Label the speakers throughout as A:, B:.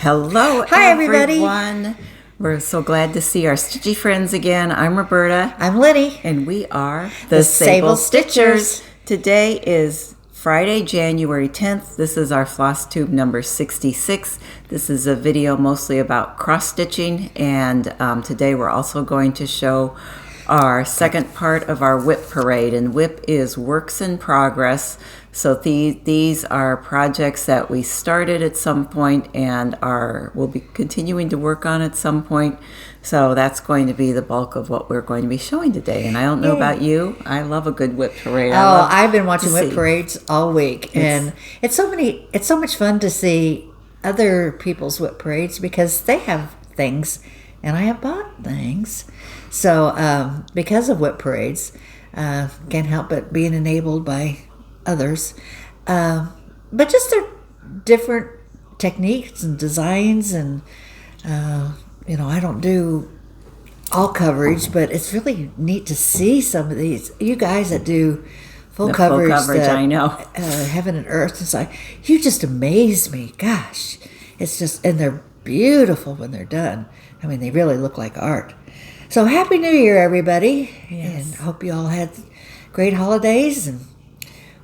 A: Hello,
B: Hi, everybody.
A: everyone. We're so glad to see our stitchy friends again. I'm Roberta.
B: I'm Linnie.
A: And we are
B: the SABLE Stitchers.
A: Today is Friday, January 10th. This is our floss tube number 66. This is a video mostly about cross stitching, and today we're also going to show our second part of our WIP Parade, and WIP is Works in Progress. So these are projects that we started at some point and we'll be continuing to work on at some point. So that's going to be the bulk of what we're going to be showing today. And I don't know about you, I love a good WIP parade.
B: I've been watching WIP parades all week, and it's so much fun to see other people's WIP parades because they have things, and I have bought things. So because of WIP parades, can't help but being enabled by others, but just their different techniques and designs, and I don't do all coverage, but it's really neat to see some of these. You guys that do full coverage,
A: I know,
B: heaven and earth, it's like, you just amaze me. Gosh, it's just, and they're beautiful when they're done. I mean, they really look like art. So Happy New Year, everybody. Yes. And hope you all had great holidays, and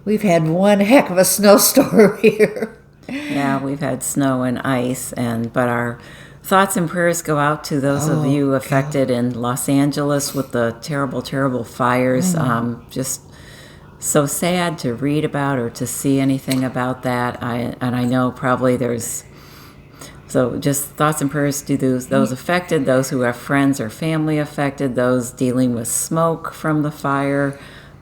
B: we've had one heck of a snowstorm here.
A: Yeah, we've had snow and ice, but our thoughts and prayers go out to those of you affected in Los Angeles with the terrible, terrible fires. Just so sad to read about or to see anything about that. I know probably there's, so just thoughts and prayers to those affected, those who have friends or family affected, those dealing with smoke from the fire.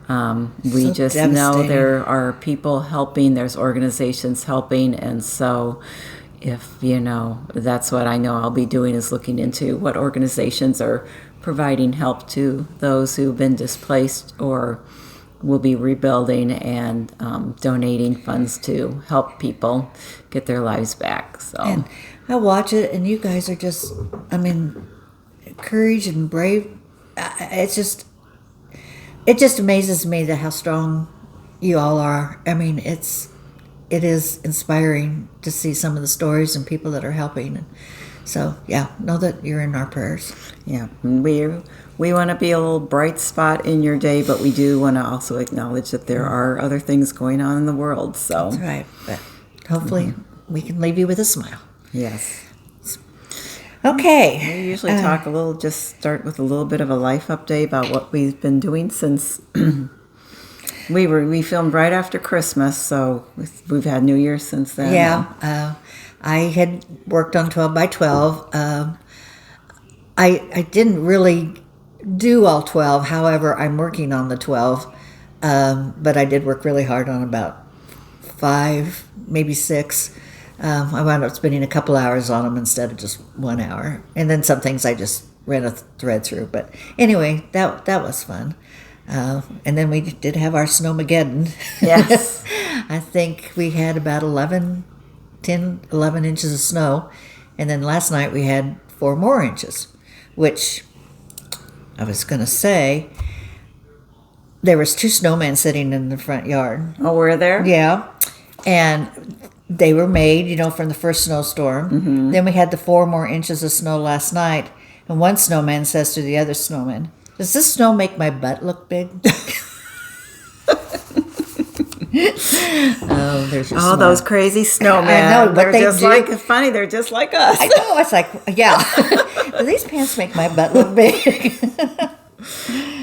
A: We just know there are people helping, there's organizations helping, and so if, that's what I know I'll be doing, is looking into what organizations are providing help to those who've been displaced or will be rebuilding, and donating funds to help people get their lives back. So,
B: and I watch it, and you guys are just, courage and brave. It just amazes me how strong you all are. I mean, it is inspiring to see some of the stories and people that are helping. And so, yeah, know that you're in our prayers.
A: Yeah, we want to be a little bright spot in your day, but we do want to also acknowledge that there are other things going on in the world. So
B: that's right. But hopefully we can leave you with a smile.
A: Yes.
B: Okay.
A: We usually start with a little bit of a life update about what we've been doing since we filmed right after Christmas, so we've had New Year's since then.
B: Yeah. I had worked on 12 by 12. I didn't really do all 12. However, I'm working on the 12. But I did work really hard on about 5, maybe 6. I wound up spending a couple hours on them instead of just 1 hour. And then some things I just ran a thread through. But anyway, that was fun. And then we did have our Snowmageddon.
A: Yes.
B: I think we had about 11 inches of snow. And then last night we had 4 more inches, which I was going to say, there was 2 snowmen sitting in the front yard.
A: Oh, were there?
B: Yeah. And they were made, from the first snowstorm. Mm-hmm. Then we had the 4 more inches of snow last night. And one snowman says to the other snowman, "Does this snow make my butt look big?"
A: Those crazy snowmen. I know, but they're just funny. They're just like us.
B: I know. It's like, yeah. Do these pants make my butt look big?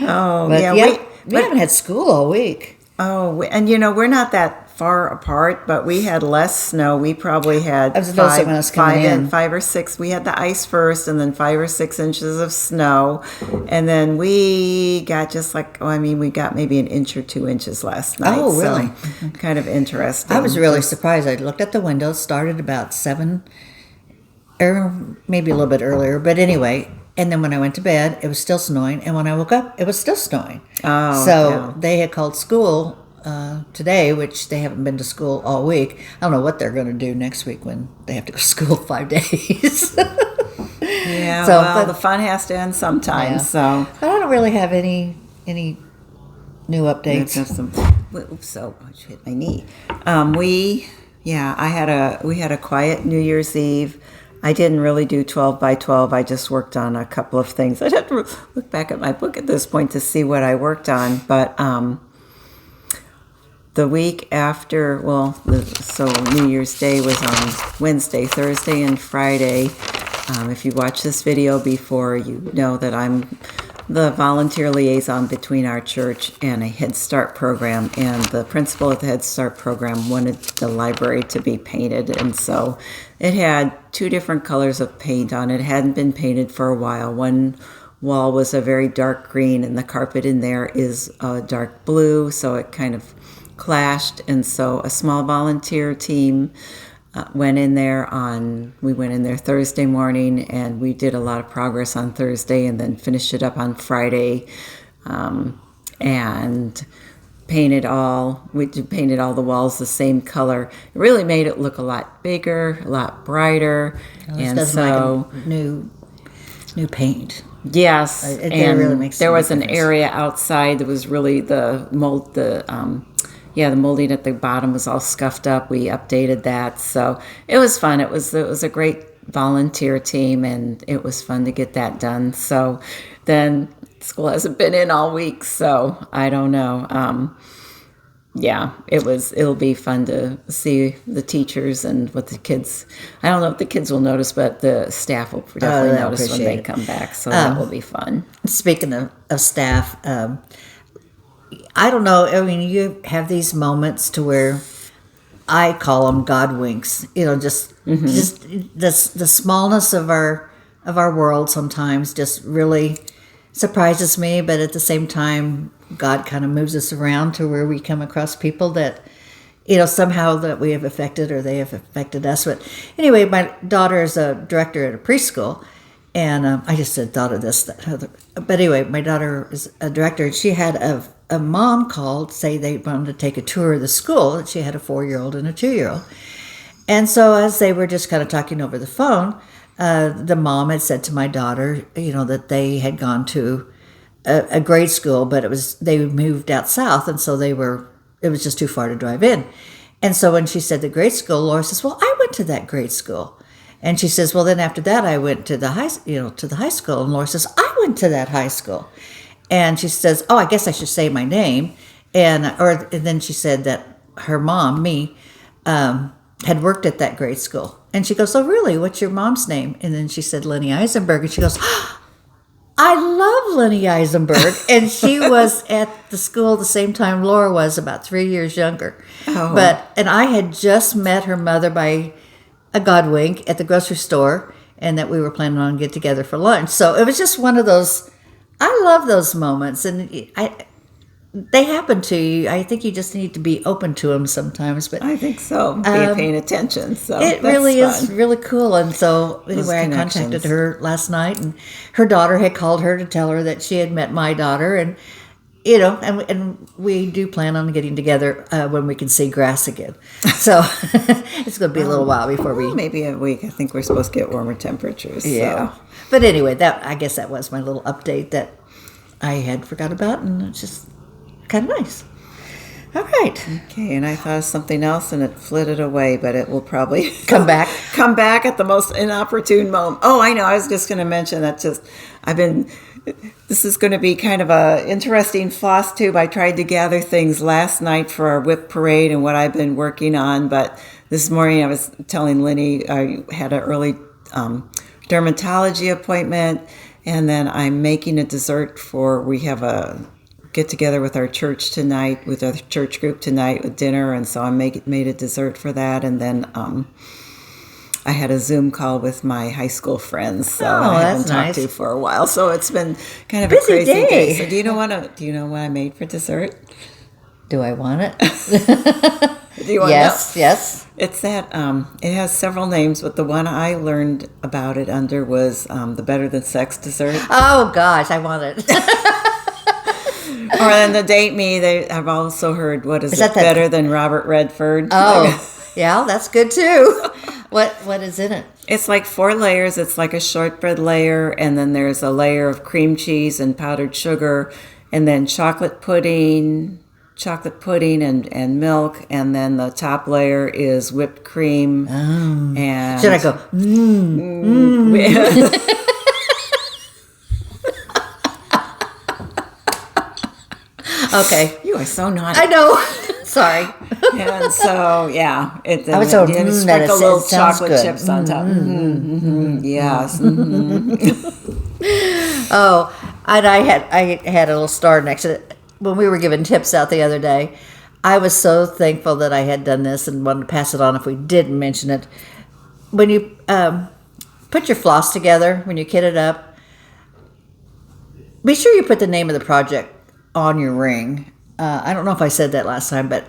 B: We haven't had school all week.
A: Oh, and we're not that far apart, but we had less snow. We probably had 5 or 6. We had the ice first, and then 5 or 6 inches of snow, and then we got we got maybe 1 inch or 2 inches last night.
B: Oh, really?
A: So, kind of interesting.
B: I was really surprised. I looked at the window. Started about 7, or maybe a little bit earlier, but anyway. And then when I went to bed, it was still snowing, and when I woke up, it was still snowing. Oh, so they had called school today, which they haven't been to school all week. I don't know what they're going to do next week when they have to go to school 5 days.
A: Yeah, but the fun has to end sometime. Yeah. So
B: I don't really have any new updates.
A: Oops, I hit my knee. We had a quiet New Year's Eve. I didn't really do 12 by 12. I just worked on a couple of things. I'd have to look back at my book at this point to see what I worked on. But the week after, so New Year's Day was on Wednesday, Thursday, and Friday. If you watch this video before, you know that I'm the volunteer liaison between our church and a Head Start program. And the principal of the Head Start program wanted the library to be painted. And so it had 2 different colors of paint on it. It hadn't been painted for a while. One wall was a very dark green, and the carpet in there is a dark blue. So it kind of clashed. And so a small volunteer team went in there Thursday morning, and we did a lot of progress on Thursday and then finished it up on Friday, and painted all the walls the same color. It really made it look a lot bigger, a lot brighter.
B: And so like new paint.
A: Yes,
B: It really makes
A: there was an
B: difference.
A: area outside that was really the molding at the bottom was all scuffed up. We updated that, so it was fun. It was a great volunteer team, and it was fun to get that done. So then school hasn't been in all week, so I don't know. It'll be fun to see the teachers and what the kids. I don't know if the kids will notice, but the staff will definitely notice when they come back. So that will be fun.
B: Speaking of staff. I don't know. I mean, you have these moments to where I call them God winks. Just the smallness of our world sometimes just really surprises me. But at the same time, God kind of moves us around to where we come across people that, somehow that we have affected or they have affected us. But anyway, my daughter is a director at a preschool. And I just said thought of this. But anyway, my daughter is a director, and she had a mom called, say they wanted to take a tour of the school, and she had a 4-year-old and a 2-year-old. And so as they were just kind of talking over the phone, the mom had said to my daughter, that they had gone to a grade school, but they moved out south, and so it was just too far to drive in. And so when she said the grade school, Laura says, well, I went to that grade school. And she says, well, then after that, I went to the high school. And Laura says, I went to that high school. And she says, oh, I guess I should say my name. And then she said that her mom, me, had worked at that grade school. And she goes, oh, really? What's your mom's name? And then she said, Linnie Eisenberg. And she goes, I love Linnie Eisenberg. And she was at the school the same time Laura was, about 3 years younger.
A: Oh.
B: And I had just met her mother by a God wink at the grocery store, and that we were planning on get together for lunch. So it was just one of those. I love those moments, and they happen to you. I think you just need to be open to them sometimes. But
A: I think so. Be paying attention. So
B: it really is really cool. And so anyway, I contacted her last night, and her daughter had called her to tell her that she had met my daughter, and and we do plan on getting together when we can see grass again. So it's going to be a little while before
A: maybe a week. I think we're supposed to get warmer temperatures.
B: Yeah.
A: So.
B: But anyway, I guess that was my little update that I had forgot about, and it's just kind of nice. All right.
A: Okay, and I thought of something else, and it flitted away, but it will probably
B: come back
A: at the most inopportune moment. Oh, I know. I was just going to mention that. This is going to be kind of a interesting floss tube. I tried to gather things last night for our WIP Parade and what I've been working on, but this morning I was telling Linnie I had an early dermatology appointment, and then I'm making a dessert we have a get together with our church tonight, with our church group tonight with dinner, and so I made a dessert for that, and then I had a Zoom call with my high school friends, so I haven't talked to for a while. So it's been kind of a crazy day. So do you know what I made for dessert?
B: Do I want it?
A: Do you want to know?
B: Yes.
A: It's that it has several names, but the one I learned about it under was the Better Than Sex dessert.
B: Oh gosh, I want it.
A: Or then the Date Me. I've also heard is it Better Than Robert Redford?
B: Oh, yeah, that's good too. What is in it?
A: It's like 4 layers. It's like a shortbread layer, and then there's a layer of cream cheese and powdered sugar, and then chocolate pudding, chocolate pudding and milk, and then the top layer is whipped cream. And
B: should I go? Okay.
A: You are so naughty.
B: I know. Sorry.
A: And so, yeah.
B: I was so
A: you sprinkle little chocolate chips on top. Yes.
B: Oh, and I had a little star next to it. When we were giving tips out the other day, I was so thankful that I had done this and wanted to pass it on if we didn't mention it. When you put your floss together, when you kit it up, be sure you put the name of the project on your ring. I don't know if I said that last time, but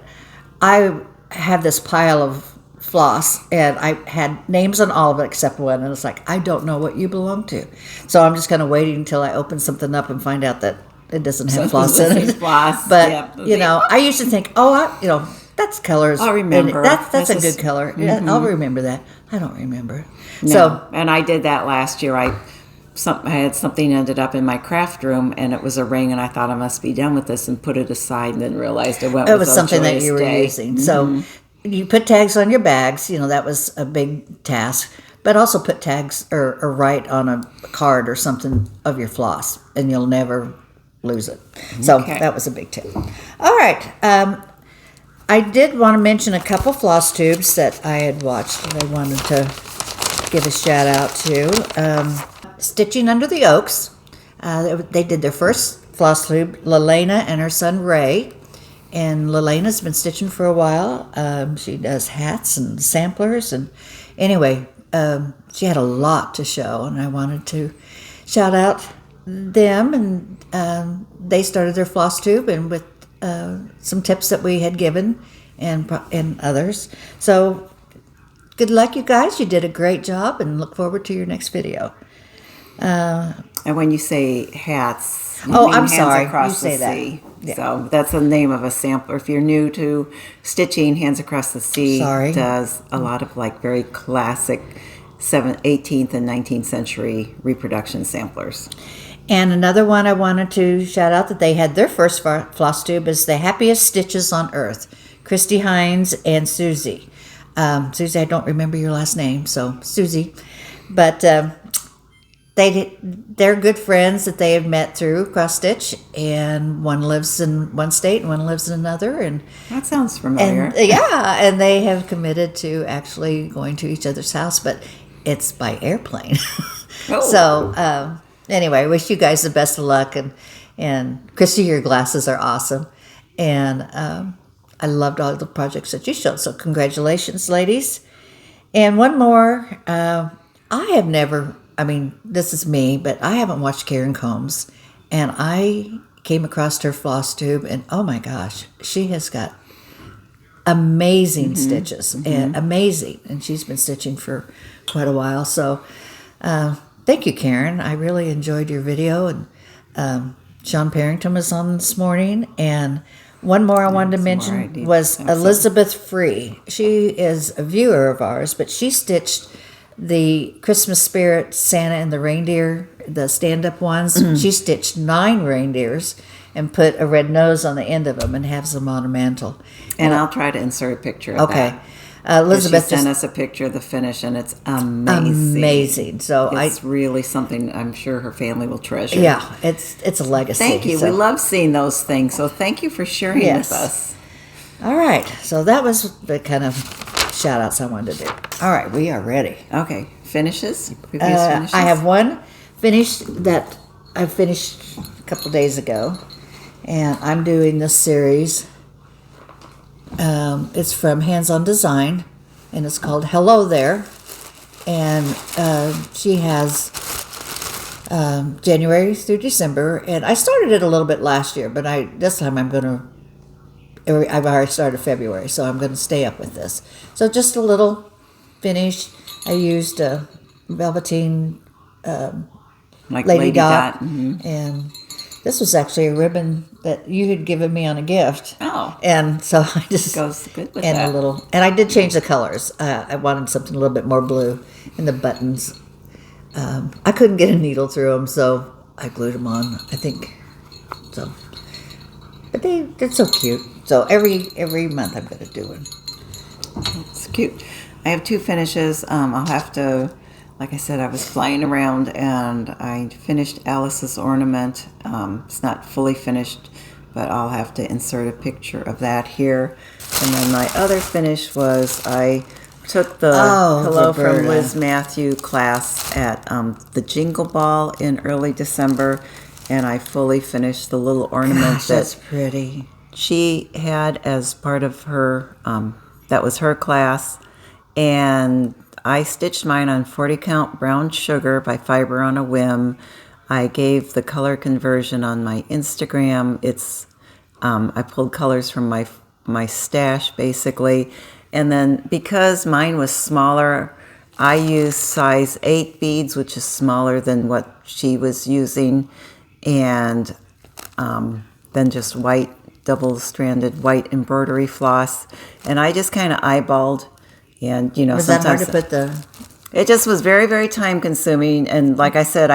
B: I have this pile of floss, and I had names on all of it except one, and it's like, I don't know what you belong to. So I'm just kind of waiting until I open something up and find out that it doesn't have floss in it.
A: Floss.
B: But,
A: yeah.
B: I used to think, that's colors.
A: I'll remember.
B: That's a good color. Yeah, I'll remember that. I don't remember.
A: No.
B: So,
A: and I did that last year. I had something ended up in my craft room, and it was a ring, and I thought I must be done with this and put it aside, and then realized it was
B: something that you were using. So you put tags on your bags. That was a big task. But also put tags or write on a card or something of your floss, and you'll never lose it. So that was a big tip. All right. I did want to mention a couple floss tubes that I had watched that I wanted to give a shout out to. Stitching Under the Oaks. They did their first floss tube, Lelena and her son Ray. And Lelena's been stitching for a while. She does hats and samplers. And anyway, she had a lot to show, and I wanted to shout out them. And they started their floss tube, and with some tips that we had given and others. So good luck, you guys. You did a great job, and look forward to your next video.
A: And when you say hats,
B: I'm sorry,
A: across
B: you say
A: the sea.
B: that. Yeah.
A: So that's the name of a sampler. If you're new to stitching, Hands Across the Sea does a lot of very classic 18th and 19th century reproduction samplers.
B: And another one I wanted to shout out that they had their first floss tube is The Happiest Stitches on Earth, Christy Hines and Susie. Susie, I don't remember your last name, so Susie. But they're good friends that they have met through cross stitch, and one lives in one state and one lives in another. And
A: that sounds familiar.
B: And they have committed to actually going to each other's house, but it's by airplane. So anyway, wish you guys the best of luck, and Christy, your glasses are awesome, and I loved all the projects that you showed. So congratulations, ladies. And one more, I have never. This is me, but I haven't watched Karen Combs, and I came across her floss tube, and oh my gosh, she has got amazing stitches, and amazing, and she's been stitching for quite a while. So thank you, Karen. I really enjoyed your video, and Sean Parrington was on this morning, and one more I wanted to mention was Elizabeth Free. She is a viewer of ours, but she stitched the Christmas Spirit Santa and the reindeer, the stand-up ones. She stitched 9 reindeers and put a red nose on the end of them and has them on a mantle.
A: And I'll try to insert a picture of that.
B: Elizabeth
A: sent us a picture of the finish, and it's amazing.
B: Amazing. So
A: it's really something I'm sure her family will treasure.
B: Yeah, it's a legacy.
A: Thank you. So. We love seeing those things. So thank you for sharing with us.
B: All right. So that was the kind of shout outs I wanted to do. All right, we are ready.
A: Okay. Finishes? Previous finishes?
B: I have one finish that I finished a couple days ago, and I'm doing this series. It's from Hands On Design, and it's called Hello There. And she has January through December, and I started it a little bit last year, but this time I've already started February, so I'm going to stay up with this. So just a little finish. I used a velveteen Lady Dot. And this was actually a ribbon that you had given me on a gift.
A: Oh.
B: And so I just...
A: Goes good with
B: and
A: that.
B: And I did change the colors. I wanted something a little bit more blue in the buttons. I couldn't get a needle through them, so I glued them on, I think. So, but they're so cute. So every month I'm going to do one.
A: It's cute. I have 2 finishes. I'll have to, like I said, I was flying around and I finished Alice's ornament. It's not fully finished, but I'll have to insert a picture of that here. And then my other finish was I took the Hello
B: Roberta.
A: from Liz Matthew class at the Jingle Ball in early December, and I fully finished the little ornament
B: That's pretty.
A: she had as part of her, that was her class, and I stitched mine on 40 count brown sugar by Fiber on a Whim. I gave the color conversion on my Instagram. It's I pulled colors from my stash basically, and then because mine was smaller, I used size 8 beads, which is smaller than what she was using, and then just white double-stranded white embroidery floss, and I just kind of eyeballed, and
B: Was that hard
A: sometimes
B: to put the...
A: it just was very, very time consuming. And like I said,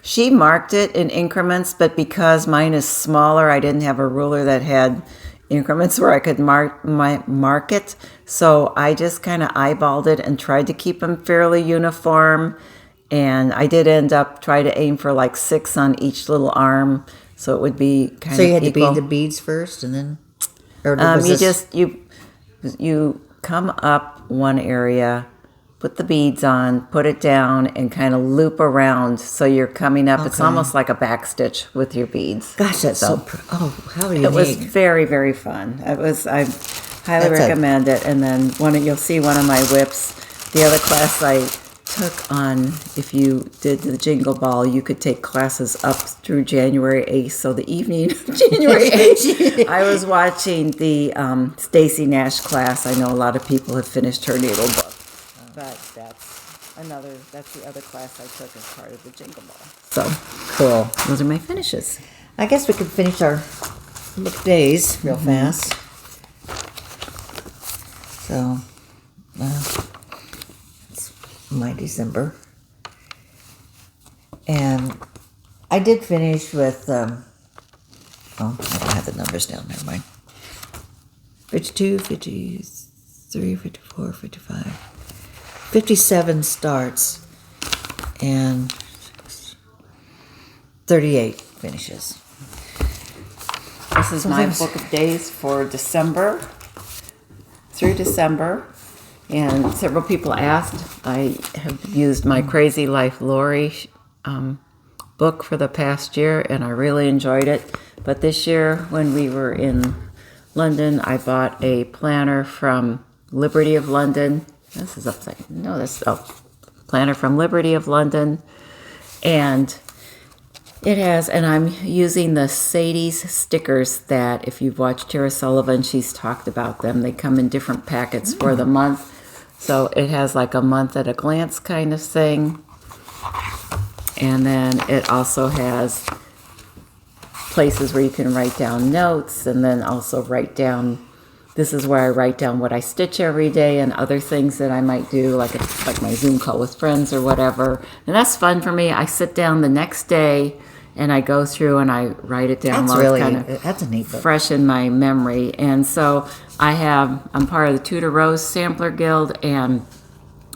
A: she marked it in increments, but because mine is smaller, I didn't have a ruler that had increments where I could mark it. So I just kind of eyeballed it and tried to keep them fairly uniform. And I did end up trying to aim for like 6 on each little arm. So it would be kind of
B: So you had
A: equal.
B: to bead the beads first and then... Or
A: you come up one area, put the beads on, put it down, and kind of loop around so you're coming up. Okay. It's almost like a back stitch with your beads.
B: Gosh, that's how unique.
A: It was very, very fun. I highly recommend it. And then you'll see one of my WIPs. The other class I took on, if you did the Jingle Ball, you could take classes up through January 8th. So the evening of January 8th, I was watching the Stacy Nash class. I know a lot of people have finished her needle book. But that's the other class I took as part of the Jingle Ball. So,
B: Cool.
A: those are my finishes.
B: I guess we could finish our book days real fast. So, it's my December. And I did finish with, I don't have the numbers down, never mind. 52, 53, 54, 55. 57 starts and 38 finishes.
A: This is my book of days for December, through December. And several people asked. I have used my Crazy Life Lori book for the past year, and I really enjoyed it. But this year, when we were in London, I bought a planner from Liberty of London. This is upside. No, planner from Liberty of London, and it has. And I'm using the Sadie's stickers that, if you've watched Tara Sullivan, she's talked about them. They come in different packets for the month, so it has like a month at a glance kind of thing. And then it also has places where you can write down notes, and then also write down. This is where I write down what I stitch every day and other things that I might do, like my Zoom call with friends or whatever. And that's fun for me. I sit down the next day and I go through and I write it down.
B: That's a neat book.
A: Fresh in my memory. And so I'm part of the Tudor Rose Sampler Guild, and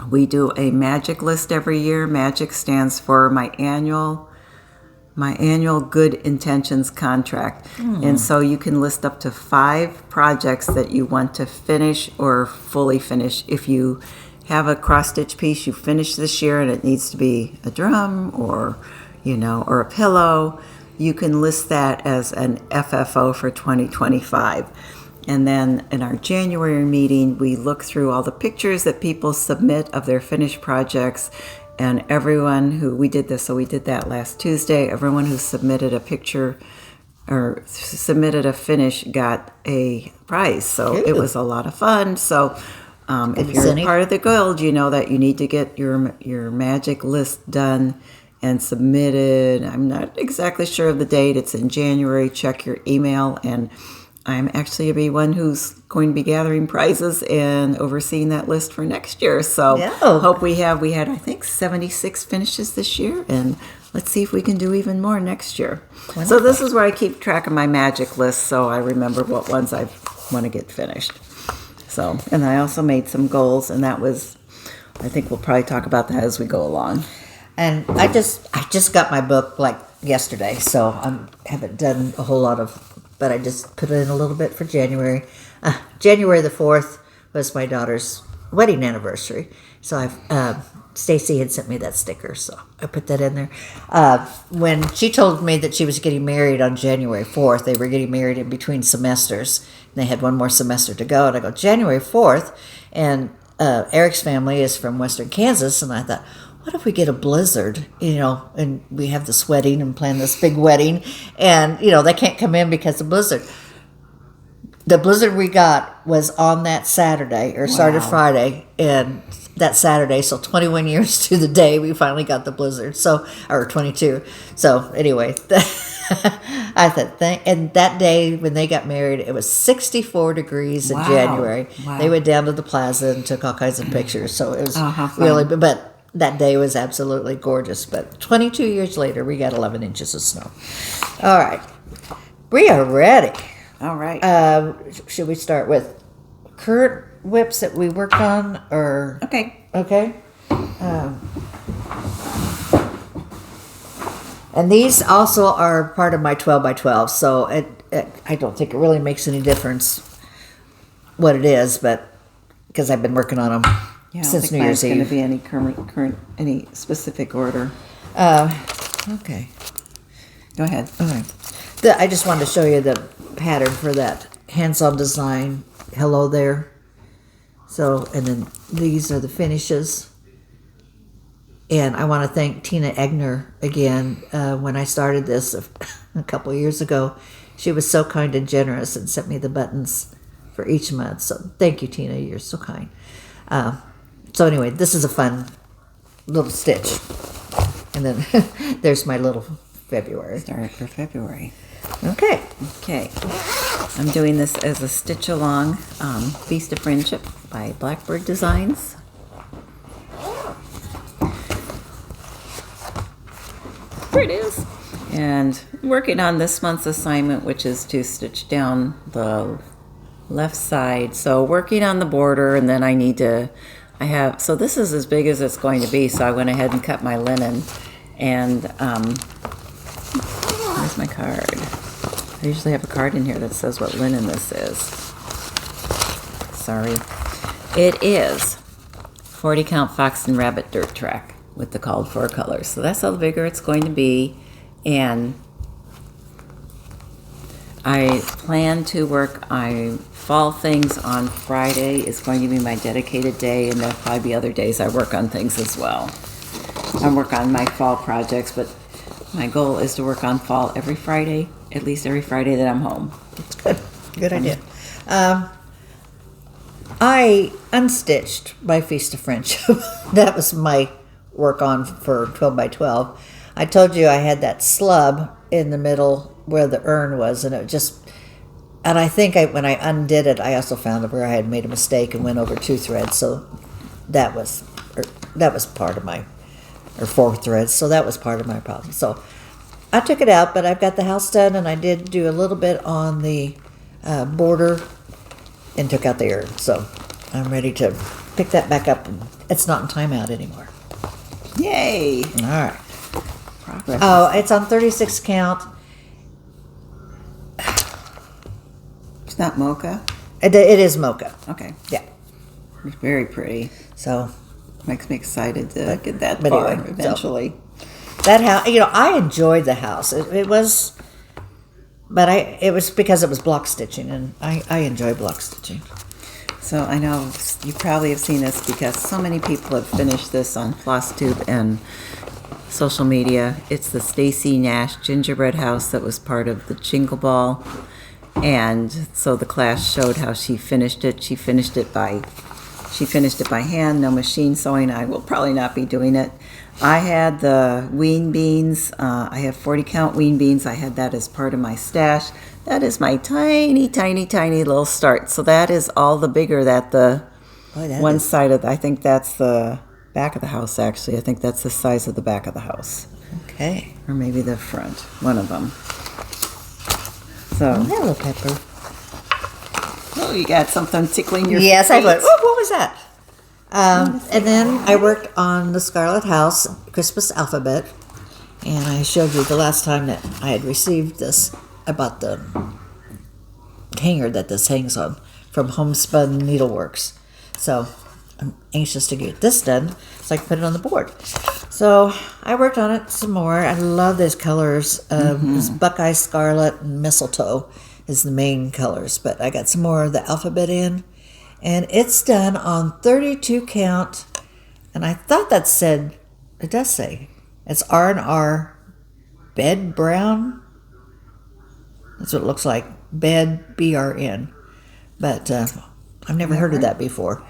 A: we do a magic list every year. Magic stands for my annual good intentions contract. And so you can list up to 5 projects that you want to finish or fully finish. If you have a cross stitch piece you finish this year and it needs to be a drum or a pillow, you can list that as an FFO for 2025. And then in our January meeting, we look through all the pictures that people submit of their finished projects. And everyone we did that last Tuesday, everyone who submitted a picture or submitted a finish got a prize. So It was a lot of fun. So if you're part of the guild, you know that you need to get your magic list done and submitted. I'm not exactly sure of the date. It's in January. Check your email. And I'm actually going to be one who's going to be gathering prizes and overseeing that list for next year. So hope we had, I think, 76 finishes this year, and let's see if we can do even more next year. Wonderful. So this is where I keep track of my magic list, so I remember what ones I've want to get finished. So, and I also made some goals, and that was, I think we'll probably talk about that as we go along.
B: And I just got my book like yesterday, so I haven't done a whole lot of, but I just put in a little bit for January. January the 4th was my daughter's wedding anniversary, so Stacy had sent me that sticker, so I put that in there. When she told me that she was getting married on January 4th, they were getting married in between semesters, and they had one more semester to go, and I go, January 4th, and Eric's family is from Western Kansas, and I thought, what if we get a blizzard, and we have this wedding and plan this big wedding, and, they can't come in because of blizzard. The blizzard we got was on that Saturday, or started Friday, and that Saturday, so 21 years to the day, we finally got the blizzard, or 22. So, anyway, I thought, and that day when they got married, it was 64 degrees in January. Wow. They went down to the plaza and took all kinds of pictures, so it was really, but that day was absolutely gorgeous. But 22 years later, we got 11 inches of snow. All right, we are ready.
A: All right.
B: Should we start with current WIPs that we worked on, or okay? And these also are part of my 12 by 12, so I don't think it really makes any difference what it is, but because I've been working on them since New Year's Eve.
A: Going to be any current any specific order.
B: Okay.
A: Go ahead.
B: All right. I just wanted to show you the pattern for that hands-on design. Hello there. So, and then these are the finishes. And I want to thank Tina Egner again. When I started this a couple of years ago, she was so kind and generous and sent me the buttons for each month. So thank you, Tina. You're so kind. So anyway, this is a fun little stitch. And then there's my little February.
A: Start for February.
B: Okay.
A: I'm doing this as a stitch along Feast of Friendship by Blackbird Designs. There it is. And working on this month's assignment, which is to stitch down the left side. So working on the border, and then so this is as big as it's going to be, so I went ahead and cut my linen. And where's my card? I usually have a card in here that says what linen this is. Sorry. It is 40 count fox and rabbit dirt track with the called for colors. So that's how bigger it's going to be. And I plan to work on fall things on Friday. It's going to be my dedicated day, and there'll probably be other days I work on things as well. I work on my fall projects, but my goal is to work on fall every Friday, at least every Friday that I'm home.
B: Good idea. I unstitched my Feast of Friendship. That was my work on for 12 by 12. I told you I had that slub in the middle where the urn was, and and I think when I undid it, I also found where I had made a mistake and went over 2 threads. So that was part of my, or 4 threads. So that was part of my problem. So I took it out, but I've got the house done, and I did do a little bit on the border and took out the urn. So I'm ready to pick that back up, and it's not in timeout anymore.
A: Yay!
B: All right.
A: Progress.
B: Oh, it's on 36 count.
A: It's not mocha?
B: It is mocha.
A: Okay.
B: Yeah.
A: It's very pretty.
B: So
A: makes me excited to get that far anyway, eventually.
B: So that house, I enjoyed the house. It was, but it was because it was block stitching, and I enjoy block stitching.
A: So I know you probably have seen this because so many people have finished this on Flosstube and social media. It's the Stacy Nash gingerbread house that was part of the Jingle Ball. And so the class showed how she finished it. She finished it by hand, no machine sewing. I will probably not be doing it. I had the ween beans. I have 40 count ween beans. I had that as part of my stash. That is my tiny, tiny, tiny little start. So that is all the bigger that the one side of, I think that's the back of the house, actually. I think that's the size of the back of the house.
B: Okay.
A: Or maybe the front, one of them. So.
B: Oh, hello, Pepper.
A: Oh, you got something tickling your
B: Yes, I
A: feet.
B: went, oh, what was that? And then I worked on the Scarlet House Christmas alphabet. And I showed you the last time that I had received this. I bought the hanger that this hangs on from Homespun Needleworks. So I'm anxious to get this done so I can put it on the board. So I worked on it some more. I love those colors. This Buckeye Scarlet and Mistletoe is the main colors. But I got some more of the alphabet in. And it's done on 32 count. And I thought that said, it does say, it's R&R Bed Brown. That's what it looks like. Bed, BRN. But I've never heard of that before.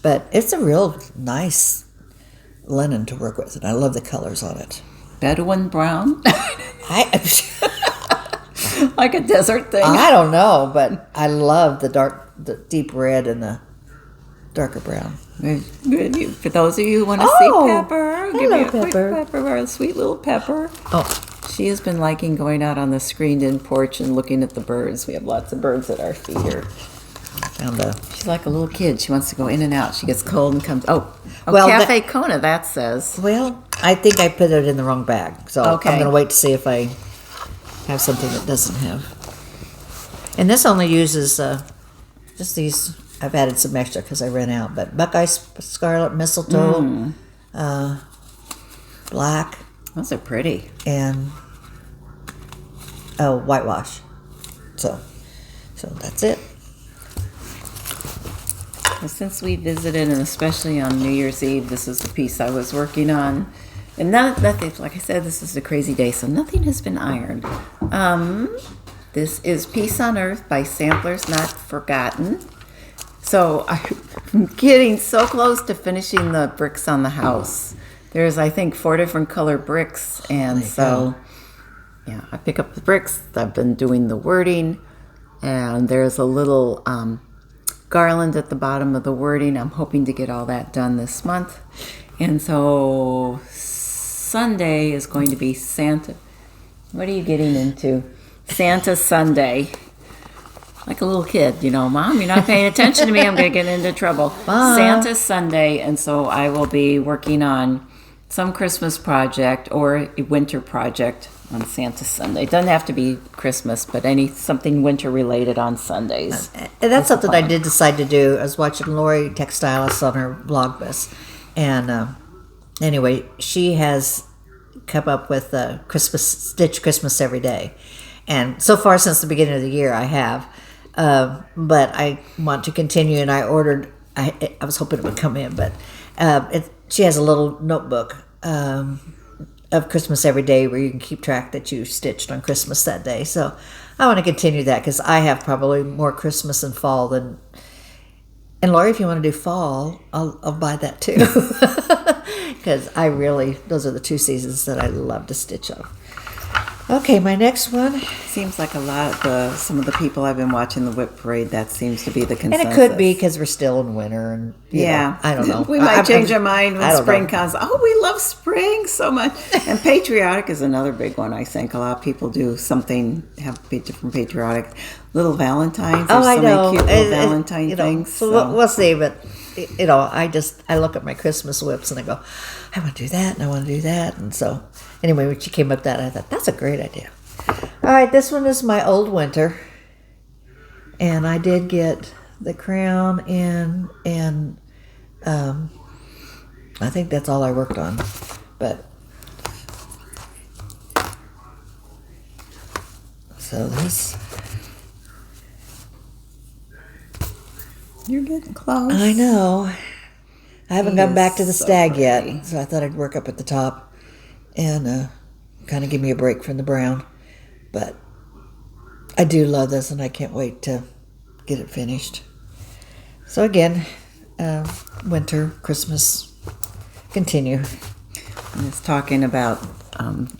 B: But it's a real nice linen to work with, and I love the colors on it.
A: Bedouin brown? Like a desert thing?
B: I don't know, but I love the deep red and the darker brown.
A: Good. For those of you who want to see Pepper, give me a quick Pepper, our sweet little Pepper.
B: Oh.
A: She has been liking going out on the screened-in porch and looking at the birds. We have lots of birds at our feet here. She's like a little kid. She wants to go in and out. She gets cold and comes. Well, Cafe Kona, that says.
B: Well, I think I put it in the wrong bag. So
A: okay.
B: I'm going to wait to see if I have something that doesn't have. And this only uses just these. I've added some extra because I ran out. But Buckeye Scarlet, Mistletoe, Black.
A: Those are pretty.
B: And whitewash. So that's it.
A: Well, since we visited, and especially on New Year's Eve, this is the piece I was working on. And nothing, like I said, this is a crazy day, so nothing has been ironed. This is Peace on Earth by Samplers Not Forgotten. So I'm getting so close to finishing the bricks on the house. There's, I think, 4 different color bricks, and so, yeah, I pick up the bricks. I've been doing the wording, and there's a little garland at the bottom of the wording. I'm hoping to get all that done this month. And so Sunday is going to be Santa. What are you getting into? Santa Sunday. Like a little kid, Mom, you're not paying attention to me. I'm going to get into trouble. Santa Sunday, and so I will be working on some Christmas project or a winter project on Santa Sunday. It doesn't have to be Christmas, but something winter related on Sundays.
B: And that's something I did decide to do. I was watching Lori Textilis on her Vlogmas, and anyway, she has come up with Stitch Christmas Every Day, and so far since the beginning of the year, I have. But I want to continue, and I ordered. I was hoping it would come in, but she has a little notebook of Christmas Every Day where you can keep track that you stitched on Christmas that day. So I want to continue that because I have probably more Christmas and fall than. And Lori, if you want to do fall, I'll buy that too, because those are the 2 seasons that I love to stitch on. Okay, my next one.
A: Seems like some of the people I've been watching the WIP Parade, that seems to be the consensus.
B: And it could be because we're still in winter, and I don't know.
A: We might change our mind when spring comes. Oh, we love spring so much. And patriotic is another big one. I think a lot of people do something, have different patriotic little Valentines. There's so many cute little Valentine things.
B: So we'll see, but I look at my Christmas whips and I go, I want to do that and I want to do that, and so. Anyway, when she came up with that, I thought, that's a great idea. All right, this one is my old winter. And I did get the crown in, and I think that's all I worked on. But, so this.
A: You're getting close.
B: I know. I haven't gone back to the stag yet, so I thought I'd work up at the top. And kind of give me a break from the brown. But I do love this, and I can't wait to get it finished. So again, winter, Christmas, continue.
A: And it's talking about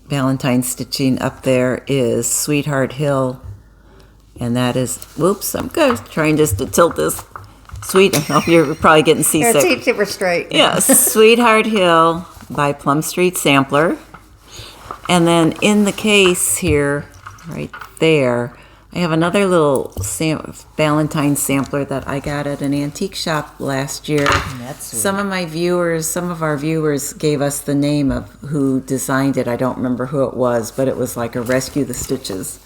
A: Valentine stitching. Up there is Sweetheart Hill, and that is, whoops, I'm good. Trying just to tilt this. You're probably getting seasick.
B: Here, keep it straight.
A: Yes, Sweetheart Hill by Plum Street Sampler. And then in the case here, right there, I have another little Valentine sampler that I got at an antique shop last year.
B: That's sweet.
A: Some of our viewers gave us the name of who designed it. I don't remember who it was, but it was like a Rescue the Stitches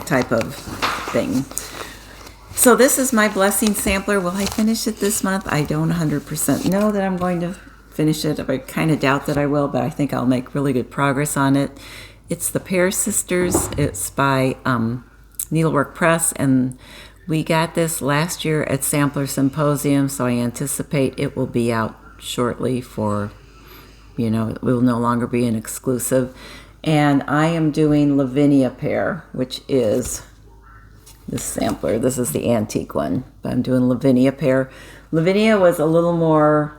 A: type of thing. So this is my blessing sampler. Will I finish it this month? I don't 100% know that I'm going to finish it. I kind of doubt that I will, but I think I'll make really good progress on it. It's the Pear Sisters. It's by Needlework Press, and we got this last year at Sampler Symposium, so I anticipate it will be out shortly for, it will no longer be an exclusive. And I am doing Lavinia Pear, which is this sampler. This is the antique one, but I'm doing Lavinia Pear. Lavinia was a little more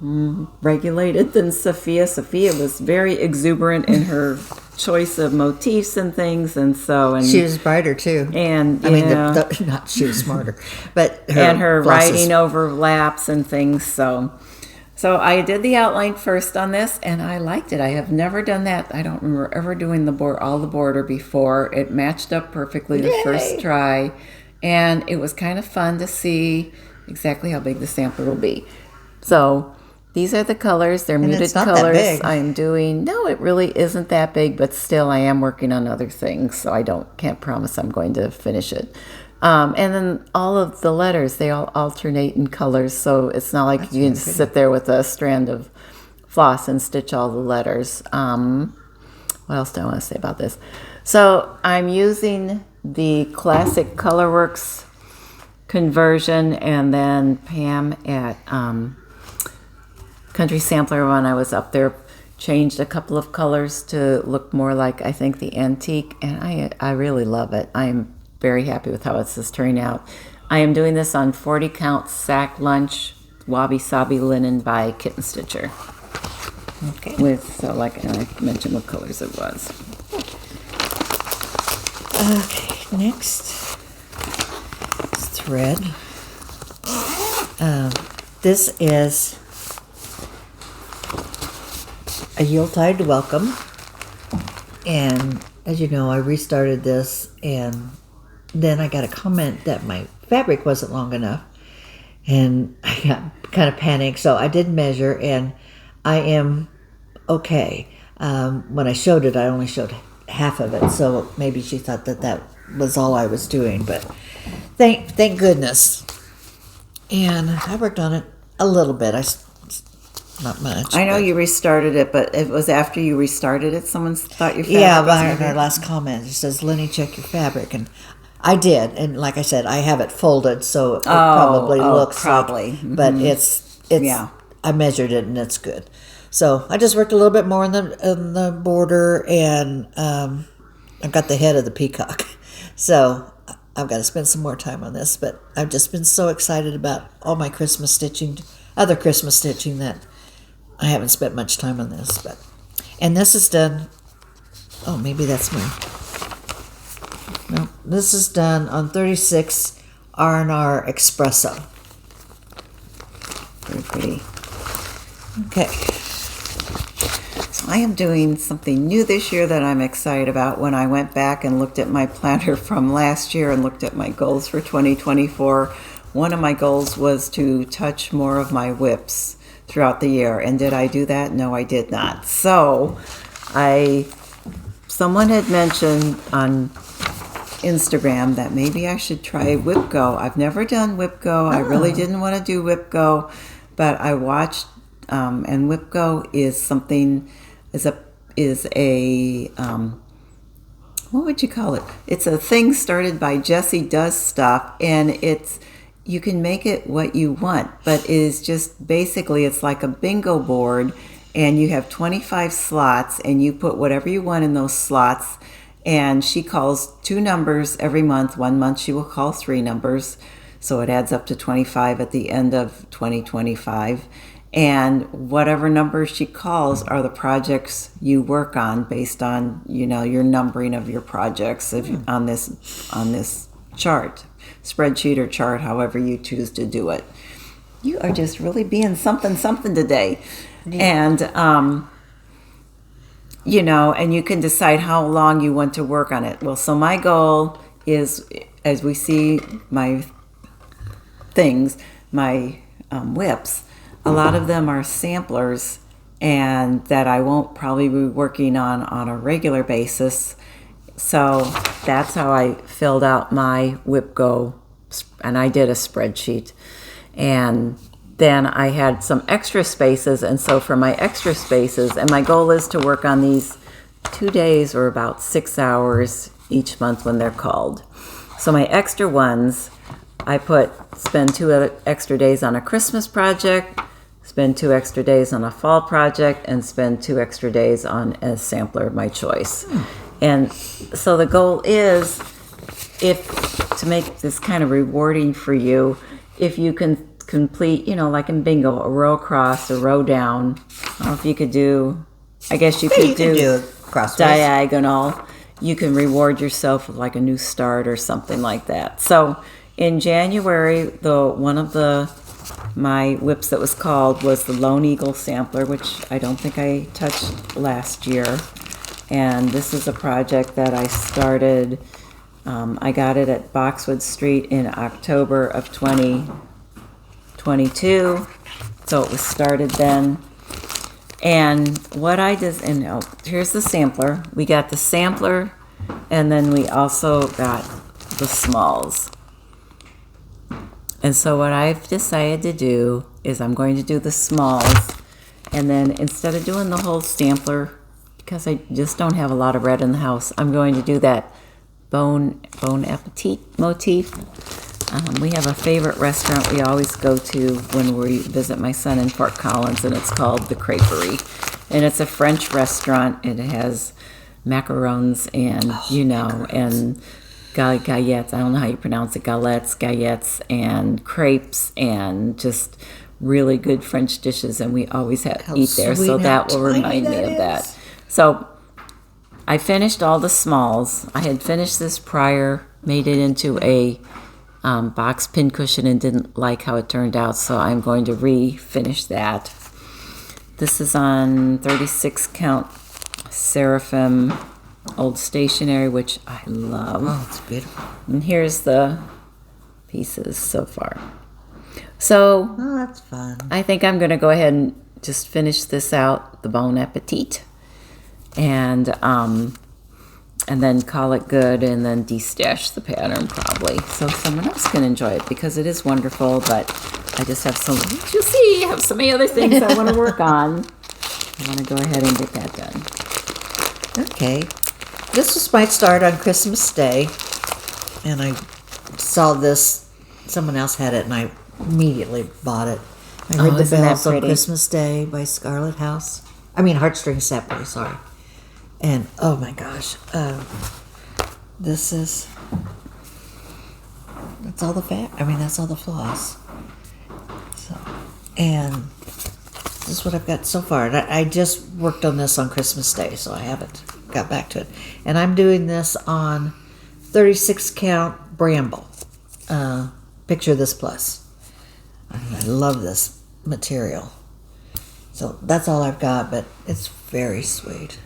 A: regulated than Sophia. Sophia was very exuberant in her choice of motifs and things, and she
B: was brighter too.
A: And
B: not she was smarter, but
A: her writing overlaps and things. So I did the outline first on this, and I liked it. I have never done that. I don't remember ever doing all the border before. It matched up perfectly the first try, and it was kind of fun to see exactly how big the sampler will be. So these are the colors. They're muted
B: it's not
A: colors.
B: That big.
A: I'm doing. No, it really isn't that big, but still, I am working on other things, so I can't promise I'm going to finish it. And then all of the letters, they all alternate in colors, so it's not like you can sit there with a strand of floss and stitch all the letters. What else do I want to say about this? So I'm using the classic Colorworks conversion, and then Pam at Country Sampler, when I was up there, changed a couple of colors to look more like, I think, the antique, and I really love it. I'm very happy with how this is turning out. I am doing this on 40 count sack lunch wabi sabi linen by Kitten Stitcher.
B: Okay.
A: Like I mentioned, what colors it was.
B: Okay, next is thread. This is a Yuletide welcome, and as you know, I restarted this, and then I got a comment that my fabric wasn't long enough, and I got kind of panicked, so I did measure, and I am okay. When I showed it, I only showed half of it, so maybe she thought that was all I was doing, but thank goodness. And I worked on it a little bit. Not much.
A: I know you restarted it, but it was after you restarted it, someone thought your fabric
B: was her last comment. It says, Linnie, check your fabric. And I did. And like I said, I have it folded, so it probably looks like, but it's I measured it, and it's good. So I just worked a little bit more in the border, and I got the head of the peacock. So I've got to spend some more time on this, but I've just been so excited about all my Christmas stitching, other Christmas stitching, that I haven't spent much time on this. And this is done, maybe that's mine. No, this is done on 36 R&R Espresso.
A: Very pretty.
B: Okay.
A: I am doing something new this year that I'm excited about. When I went back and looked at my planner from last year and looked at my goals for 2024, one of my goals was to touch more of my WIPs throughout the year. And did I do that? No, I did not. So someone had mentioned on Instagram that maybe I should try WIPGO. I've never done WIPGO. I really didn't want to do WIPGO, but I watched, and WIPGO is a what would you call it? It's a thing started by Jessie Does Stuff, and you can make it what you want, but it is just basically, it's like a bingo board, and you have 25 slots, and you put whatever you want in those slots, and she calls 2 numbers every month. One month she will call 3 numbers, so it adds up to 25 at the end of 2025. And whatever numbers she calls are the projects you work on based on, your numbering of your projects on this chart, spreadsheet or chart, however you choose to do it. You are just really being something today. Yeah. And, and you can decide how long you want to work on it. Well, so my goal is, as we see my things, my WIPs, a lot of them are samplers, and that I won't probably be working on a regular basis. So that's how I filled out my WIPGO, and I did a spreadsheet. And then I had some extra spaces, and so for my extra spaces, and my goal is to work on these 2 days or about 6 hours each month when they're called. So my extra ones, I spend 2 extra days on a Christmas project, spend 2 extra days on a fall project, and spend 2 extra days on a sampler of my choice. And so the goal is, to make this kind of rewarding for you, if you can complete, like in bingo, a row across, a row down. I don't know if you could do, I guess you could do
B: crossways.
A: Diagonal. You can reward yourself with like a new start or something like that. So in January, one of my WIPs that was called was the Lone Eagle Sampler, which I don't think I touched last year. And this is a project that I started, I got it at Boxwood Street in October of 2022. So it was started then. And what I did, and here's the sampler. We got the sampler, and then we also got the smalls. And so what I've decided to do is I'm going to do the smalls, and then instead of doing the whole sampler, because I just don't have a lot of red in the house, I'm going to do that Bon Appetit motif. We have a favorite restaurant we always go to when we visit my son in Fort Collins, and it's called The Creperie. And it's a French restaurant. It has macarons and, and galettes. I don't know how you pronounce it. Galettes, and crepes, and just really good French dishes. And we always eat there. So that will remind me of that. So I finished all the smalls. I had finished this prior, made it into a box pincushion, and didn't like how it turned out, so I'm going to refinish that. This is on 36 count Seraphim old stationery, which I love.
B: Oh, it's beautiful.
A: And here's the pieces so far. So
B: that's fun.
A: I think I'm going to go ahead and just finish this out, the Bon Appetit, and then call it good, and then destash the pattern probably, so someone else can enjoy it, because it is wonderful. But I just have so many other things I want to work on. I want to go ahead and get that done.
B: Okay, this might start on Christmas Day, and I saw this. Someone else had it, and I immediately bought it. I read The Bells on Christmas Day by Heartstring Sapling, sorry. And oh my gosh, that's all the that's all the floss. So, and this is what I've got so far. And I just worked on this on Christmas Day, so I haven't got back to it. And I'm doing this on 36 count Bramble. Picture This Plus. I love this material. So that's all I've got, but it's very sweet.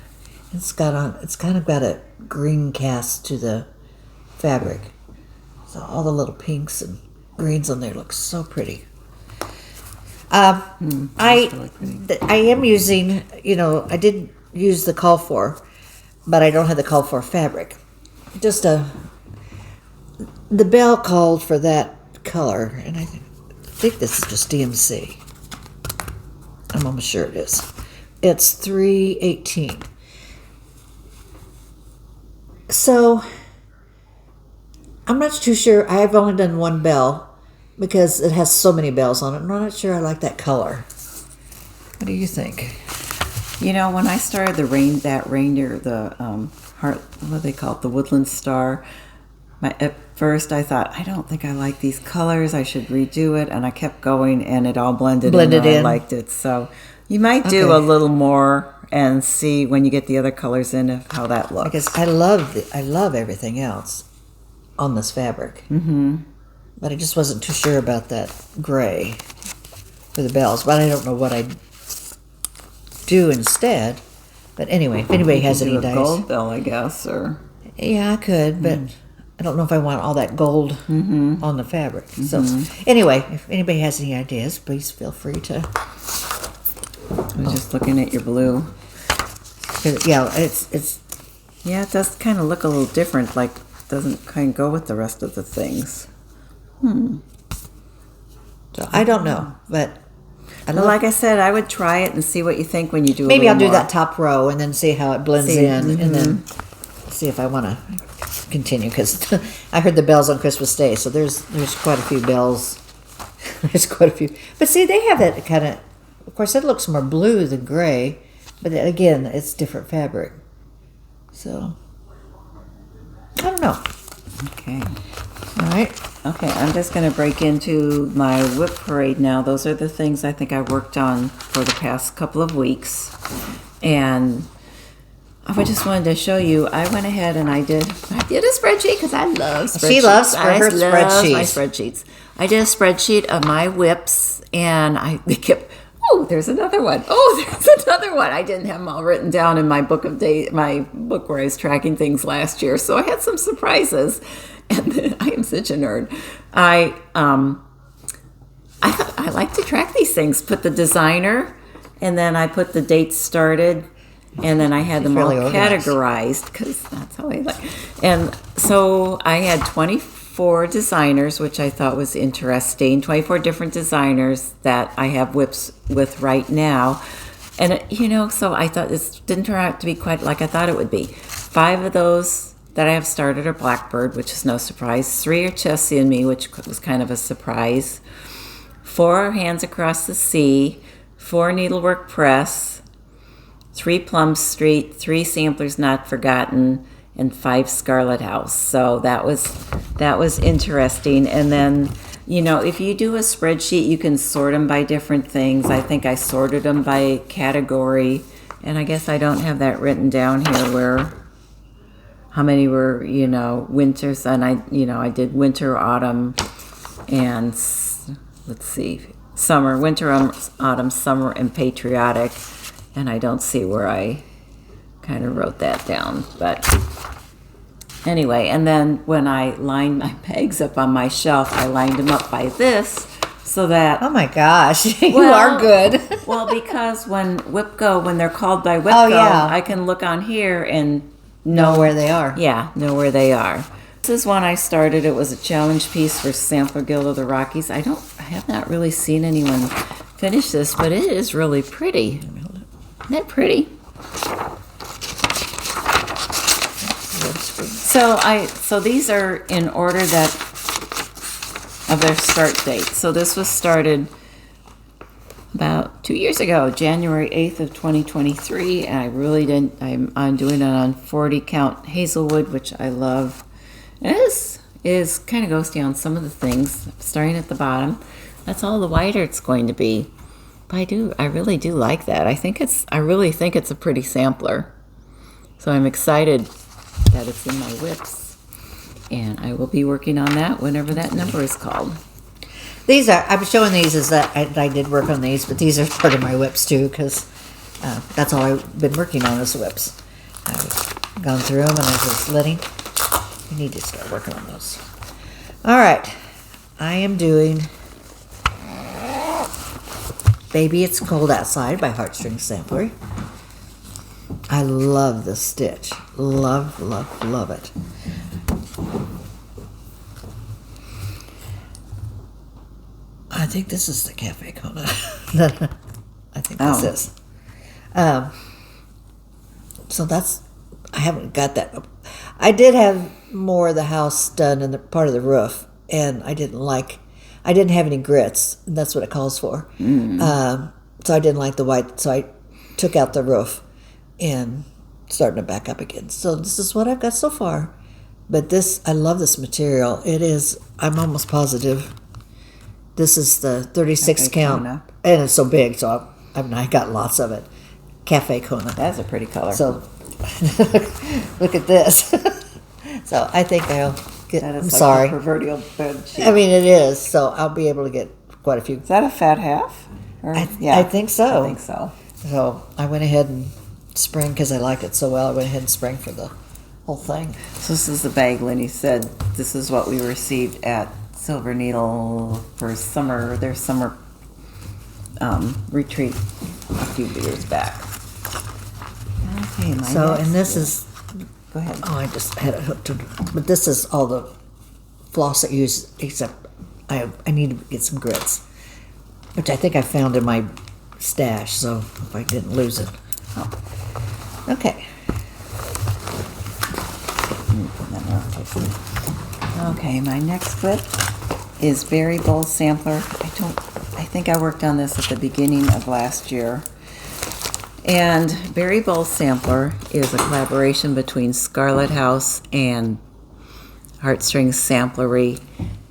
B: It's kind of got a green cast to the fabric. So all the little pinks and greens on there look so pretty. I am using, I did use the call for, but I don't have the call for fabric. The bell called for that color, and I think this is just DMC. I'm almost sure it is. It's 318. So, I'm not too sure. I've only done one bell because it has so many bells on it. I'm not sure I like that color. What do you think?
A: When I started that reindeer, the heart, what do they call it? The Woodland Star. At first I thought, I don't think I like these colors. I should redo it. And I kept going, and it all blended in. I liked it. So you might do a little more and see when you get the other colors in how that looks.
B: Because I love everything else on this fabric. Mm-hmm. But I just wasn't too sure about that gray for the bells. But I don't know what I'd do instead. But anyway, if anybody has any
A: dice, gold bell, I guess, or
B: yeah, I could. But don't know if I want all that gold on the fabric. So anyway, if anybody has any ideas, please feel free to.
A: I was just looking at your blue.
B: Yeah, it's.
A: Yeah, it does kind of look a little different. Like, doesn't kind of go with the rest of the things.
B: So I don't know, but
A: like I said, I would try it and see what you think when you do.
B: Maybe I'll do
A: more.
B: that top row and then see how it blends in, and then see if I want to continue, because I heard the bells on Christmas Day, so there's quite a few bells. There's quite a few, but see, they have that kind of. Of course, it looks more blue than gray, but again, it's different fabric. So I don't know.
A: Okay.
B: All right.
A: Okay, I'm just going to break into my WIP Parade now. Those are the things I think I worked on for the past couple of weeks. And I just wanted to show you, I went ahead and I did a spreadsheet because I love spreadsheets.
B: She loves her spreadsheets.
A: My spreadsheets. I did a spreadsheet of my WIPs, and they kept, oh, there's another one. Oh, there's another one. I didn't have them all written down in my book where I was tracking things last year. So I had some surprises. And then, I am such a nerd. I like to track these things. Put the designer, and then I put the dates started, and then I had them all categorized because that's how I like. And so I had 24 designers, which I thought was interesting. 24 different designers that I have WIPs with right now, and so I thought this didn't turn out to be quite like I thought it would be. 5 of those that I have started are Blackbird, which is no surprise. 3 are Chessie and Me, which was kind of a surprise. 4 are Hands Across the Sea. 4 Needlework Press. 3 Plum Street. 3 Samplers Not Forgotten. And 5 Scarlet House. So that was interesting. And then, if you do a spreadsheet, you can sort them by different things. I think I sorted them by category. And I guess I don't have that written down here where how many were, winters, and I did winter, autumn, and let's see, summer, winter, autumn, summer, and patriotic, and I don't see where I kind of wrote that down, but anyway, and then when I lined my pegs up on my shelf, I lined them up by this, so that...
B: Oh my gosh, you are good.
A: Well, because when they're called by WIPGO, I can look on here and
B: know where they are.
A: Yeah, know where they are. This is one I started. It was a challenge piece for Sampler Guild of the Rockies. I have not really seen anyone finish this, but it is really pretty. Isn't that pretty? So these are in order of their start date. So this was started about 2 years ago, January 8th of 2023, and I really didn't, I'm doing it on 40 count Hazelwood, which I love. And this is kind of ghosty on some of the things, starting at the bottom. That's all the wider it's going to be. But I really do like that. I really think it's a pretty sampler. So I'm excited that it's in my WIPs, and I will be working on that whenever that number is called.
B: I'm showing these as that I did work on these, but these are part of my WIPs too, because that's all I've been working on is WIPs. I've gone through them, and I was Linnie, you need to start working on those. All right, I am doing Baby It's Cold Outside by Heartstring Sampler. I love this stitch. Love, love, love it. I think this is the Cafe Kona. I think this is. So I haven't got that. I did have more of the house done in the part of the roof, and I didn't have any grits, and that's what it calls for. So I didn't like the white, so I took out the roof and starting it back up again. So this is what I've got so far. But I love this material. It is, I'm almost positive, this is the 36 count, Kona. And it's so big, so I got lots of it. Cafe Kona.
A: That's a pretty color.
B: So look at this. So I think I'll get.
A: That is
B: I'm
A: like
B: sorry.
A: A proverbial bed sheet.
B: I mean, it is. So I'll be able to get quite a few.
A: Is that a fat half?
B: I think so.
A: I think so.
B: So I went ahead and sprang because I liked it so well. I went ahead and sprang for the whole thing.
A: So this is the bag Linnie said this is what we received at Silver Needle for their summer retreat a few years back. Okay,
B: And this is,
A: go ahead.
B: oh, I just had it hooked to, but this is all the floss I use, except I need to get some grits, which I think I found in my stash, so if I didn't lose it. Oh. Okay.
A: Okay, my next WIP is Berry Bowl Sampler. I think I worked on this at the beginning of last year. And Berry Bowl Sampler is a collaboration between Scarlet House and Heartstrings Samplery.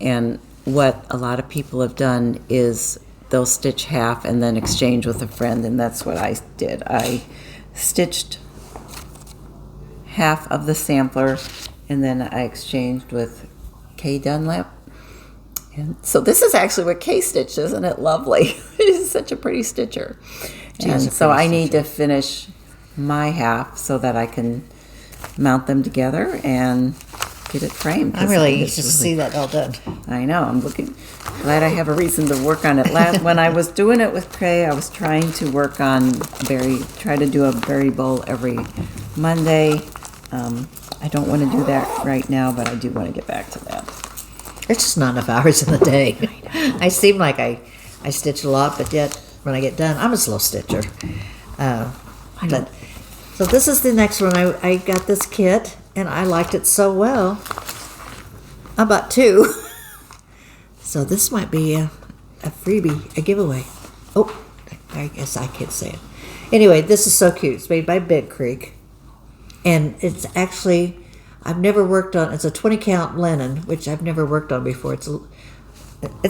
A: And what a lot of people have done is they'll stitch half and then exchange with a friend, and that's what I did. I stitched half of the sampler and then I exchanged with Kay Dunlap. And so this is actually what Kay stitched, isn't it lovely? She's such a pretty stitcher. And so I need to finish my half so that I can mount them together and get it framed.
B: I'm really anxious to see that all done.
A: I know. I'm glad I have a reason to work on it. When I was doing it with Kay, I was trying to work on try to do a berry bowl every Monday. I don't want to do that right now, but I do want to get back to that.
B: There's just not enough hours in the day. I seem like I stitch a lot, but yet when I get done, I'm a slow stitcher. So this is the next one. I got this kit, and I liked it so well. I bought two. So this might be a freebie, a giveaway. Oh, I guess I can't say it. Anyway, this is so cute. It's made by Big Creek. And it's actually, I've never worked on, it's a 20 count linen, which I've never worked on before. It's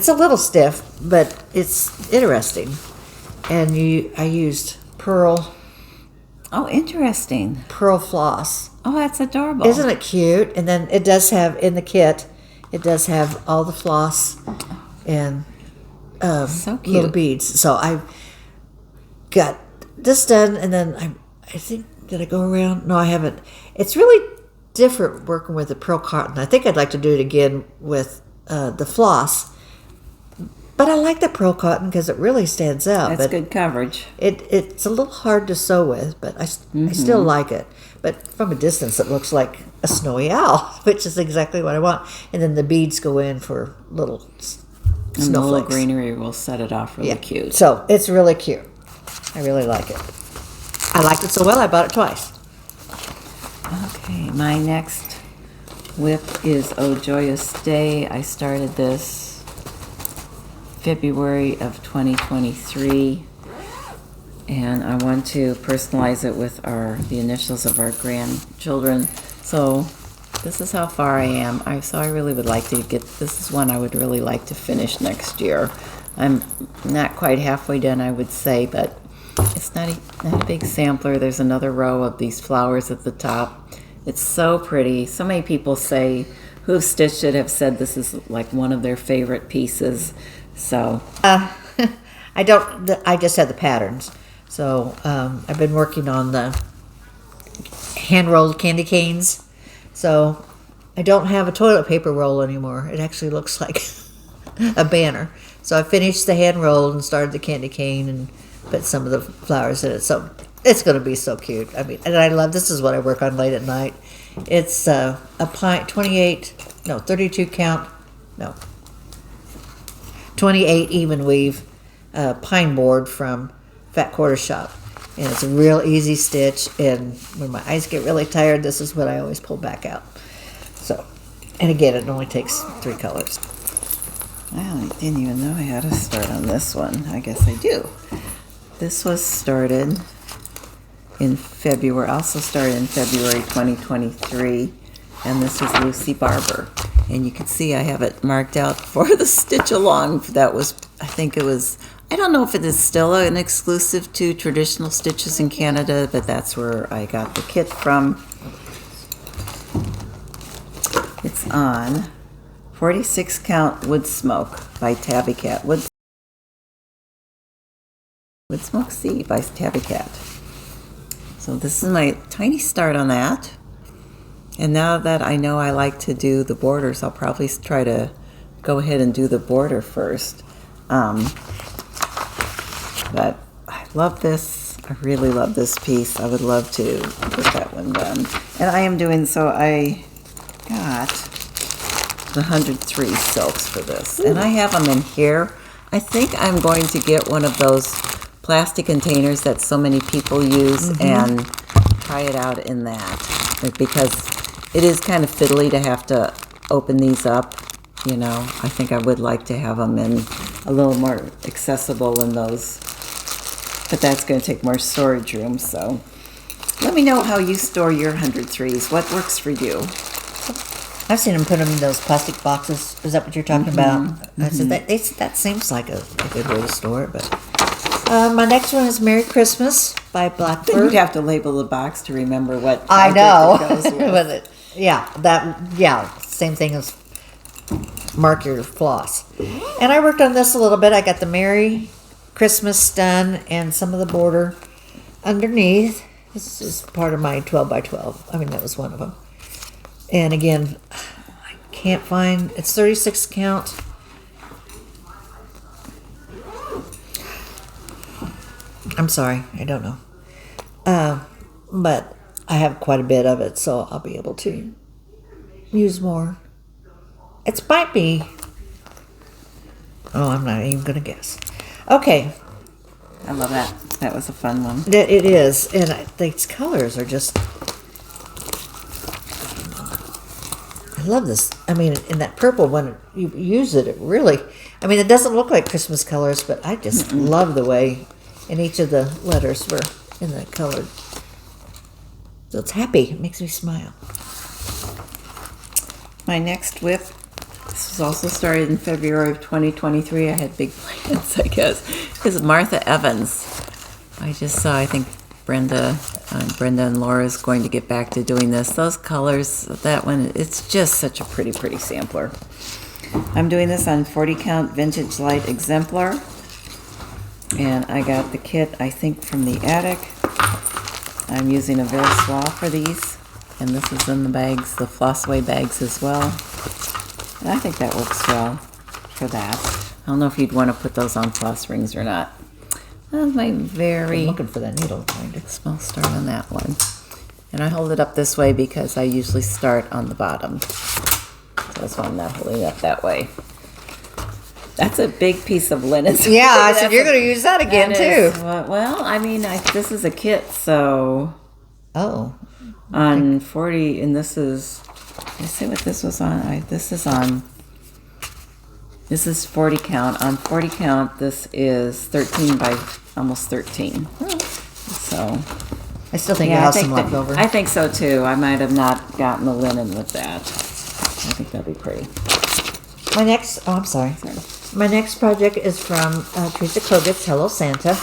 B: a little stiff, but it's interesting. And I used pearl.
A: Oh, interesting.
B: Pearl floss.
A: Oh, that's adorable.
B: Isn't it cute? And then it does have, in the kit, it does have all the floss and
A: so cute.
B: little beads. So I got this done, and then I think, did I go around? No, I haven't. It's really different working with the pearl cotton. I think I'd like to do it again with the floss. But I like the pearl cotton because it really stands out.
A: That's good coverage.
B: It's a little hard to sew with, but I still like it. But from a distance, it looks like a snowy owl, which is exactly what I want. And then the beads go in for little snowflakes.
A: And the little greenery will set it off really cute.
B: So it's really cute. I really like it. I liked it so well, I bought it twice.
A: Okay, my next WIP is Oh Joyous Day. I started this February of 2023, and I want to personalize it with the initials of our grandchildren. So this is how far I am. So I really would like to this is one I would really like to finish next year. I'm not quite halfway done, I would say, but it's not a big sampler. There's another row of these flowers at the top. It's so pretty. So many people who've stitched it have said this is like one of their favorite pieces. So
B: I just had the patterns. So I've been working on the hand-rolled candy canes. So I don't have a toilet paper roll anymore. It actually looks like a banner. So I finished the hand-rolled and started the candy cane and put some of the flowers in it. So it's going to be so cute. I mean, and I love, this is what I work on late at night. It's a pine, 32 count, 28 even weave pine board from Fat Quarter Shop. And it's a real easy stitch. And when my eyes get really tired, this is what I always pull back out. So, and again, it only takes 3 colors.
A: Well, I didn't even know I had to start on this one. I guess I do. This was started in February, also started in February 2023, and this is Lucy Barber. And you can see I have it marked out for the stitch along. That was, I think it was, I don't know if it is still an exclusive to Traditional Stitches in Canada, but that's where I got the kit from. It's on 46 count Wood Smoke by Tabby Cat. Wood Smoke C by Tabby Cat. So this is my tiny start on that. And now that I know I like to do the borders, I'll probably try to go ahead and do the border first. But I love this. I really love this piece. I would love to get that one done. And I am doing, so I got the 103 silks for this. And I have them in here. I think I'm going to get one of those plastic containers that so many people use and try it out in that. Because it is kind of fiddly to have to open these up. You know, I think I would like to have them in a little more accessible in those. But that's going to take more storage room, so. Let me know how you store your 103s. What works for you?
B: I've seen them put them in those plastic boxes. Is that what you're talking about? I said that seems like a good way to store it. But my next one is Merry Christmas by Blackbird.
A: You'd have to label the box to remember what.
B: I know.
A: It goes with.
B: Same thing as mark your floss. And I worked on this a little bit. I got the Merry Christmas done and some of the border underneath. This is part of my 12 by 12. I mean, that was one of them. And again, I can't find, it's 36 count. I'm sorry, I don't know. But I have quite a bit of it, so I'll be able to use more. It might be, I'm not even going to guess. Okay.
A: I love that. That was a fun one.
B: It is. And these colors are just, I love this. I mean, in that purple, when you use it, it really, I mean, it doesn't look like Christmas colors, but I just love the way in each of the letters were in that colored. So it's happy. It makes me smile.
A: My next WIP, this was also started in February of 2023. I had big plans, I guess. This is Martha Evans. I just saw, I think Brenda and Laura's going to get back to doing this. Those colors, that one, it's just such a pretty, pretty sampler. I'm doing this on 40 count vintage light exemplar. And I got the kit, I think, from the attic. I'm using a Veriswale for these. And this is in the bags, the Flossaway bags as well. And I think that works well for that. I don't know if you'd want to put those on floss rings or not. That's my very
B: I'm looking for that needle.
A: small start on that one. And I hold it up this way because I usually start on the bottom. So that's why I'm not holding it up that way. That's a big piece of linen.
B: Yeah, I said you're going to use that again too.
A: Well, I mean, this is a kit, so.
B: Oh.
A: On 40, and this is, let's see what this was on. This is 40 count. On 40 count, this is 13 by almost 13. So.
B: I still think you have some left over.
A: I think so too. I might have not gotten the linen with that. I think that'd be pretty.
B: My next project is from Teresa Kogut's Hello Santa.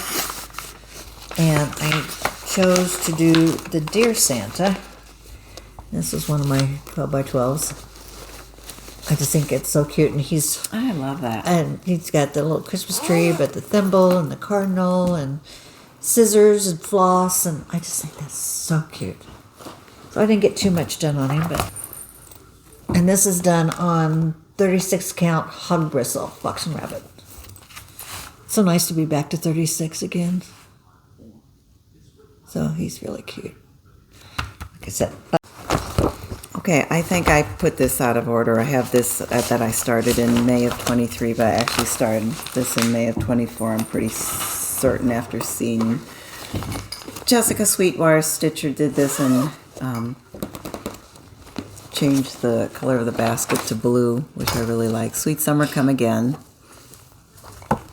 B: And I chose to do the Dear Santa. This is one of my 12 by 12s. I just think it's so cute. And
A: I love that.
B: And he's got the little Christmas tree, but the thimble and the cardinal and scissors and floss. And I just think that's so cute. So I didn't get too much done on him, and this is done on 36 count hog bristle, fox and rabbit. So nice to be back to 36 again. So he's really cute. Like I said.
A: Okay, I think I put this out of order. I have this that I started in May of 23, but I actually started this in May of 24. I'm pretty certain after seeing Jessica Sweetwater Stitcher did this and changed the color of the basket to blue, which I really like. Sweet Summer Come Again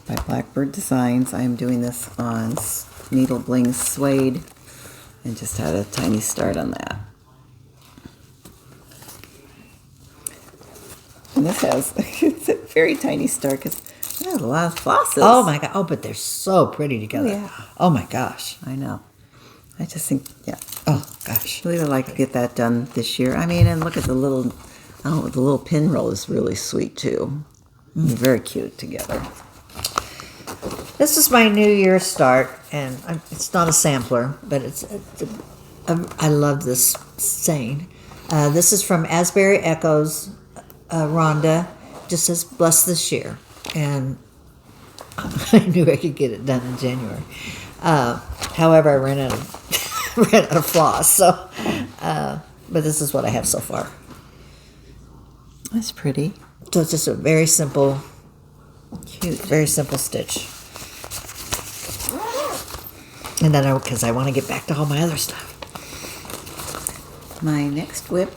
A: by Blackbird Designs. I am doing this on Needle Bling Suede and just had a tiny start on that. And this has it's a very tiny start because it has a lot of flosses.
B: Oh my god! Oh, but they're so pretty together.
A: Oh, yeah.
B: Oh my gosh!
A: I know. I just think, yeah.
B: Oh gosh!
A: I really would like to get that done this year. I mean, and look at the little pin roll is really sweet too. They're very cute together.
B: This is my New Year start, and it's not a sampler, but I love this saying. This is from Asbury Echoes, Rhonda. Just says, bless this year. And I knew I could get it done in January. However, I ran out of floss. So, but this is what I have so far.
A: That's pretty.
B: So it's just a very simple,
A: Cute.
B: very simple stitch. And then because I want to get back to all my other stuff.
A: My next WIP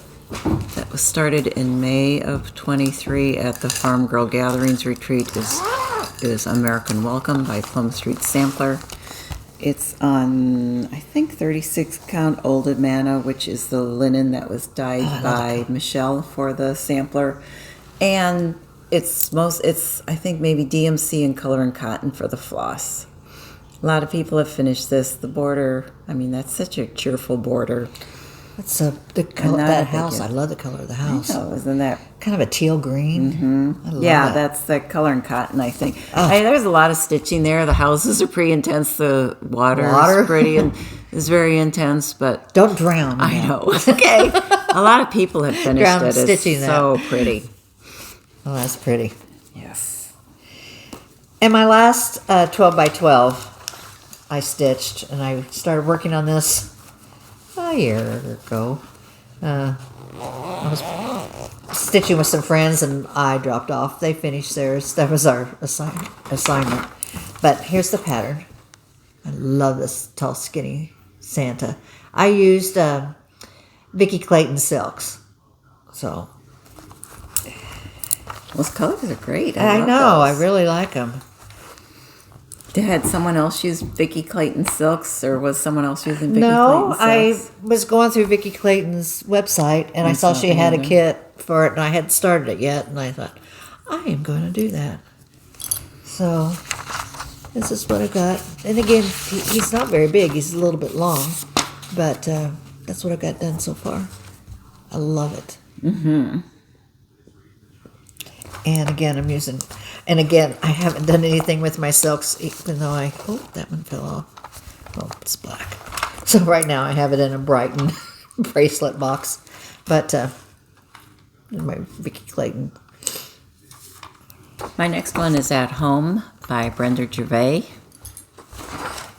A: that was started in May of 23 at the Farm Girl Gatherings Retreat is American Welcome by Plum Street Sampler. It's on, I think, 36 count Old Manna, which is the linen that was dyed by Michelle for the sampler. And it's I think maybe DMC and Color and Cotton for the floss. A lot of people have finished this. The border, I mean, that's such a cheerful border.
B: That's the color that house. I love the color of the house.
A: Oh, isn't that
B: kind of a teal green?
A: Mm-hmm.
B: I love
A: yeah, that's the Color and Cotton, I think.
B: Oh.
A: There's a lot of stitching there. The houses are pretty intense. The water is pretty and is very intense, but
B: don't drown.
A: I know. Okay. A lot of people have finished
B: Drown
A: it.
B: stitching
A: It's so pretty.
B: Oh, that's pretty.
A: Yes.
B: And my last 12 by 12, I stitched, and I started working on this a year ago. I was stitching with some friends, and I dropped off. They finished theirs. That was our assignment. But here's the pattern. I love this tall, skinny Santa. I used Vicki Clayton silks. So
A: Those colors are great.
B: I
A: love
B: know.
A: those.
B: I really like them.
A: Had someone else use Vicki Clayton silks, or was someone else using Vicki
B: No,
A: Clayton silks?
B: I was going through Vicki Clayton's website, and I saw she had a kit for it, and I hadn't started it yet, and I thought, I am going to do that. So this is what I got. And again, he's not very big. He's a little bit long, but that's what I got done so far. I love it.
A: Mm-hmm.
B: And again, and again, I haven't done anything with my silks, even though that one fell off. Oh, it's black. So right now I have it in a Brighton bracelet box. But my Vicki Clayton.
A: My next one is At Home by Brenda Gervais.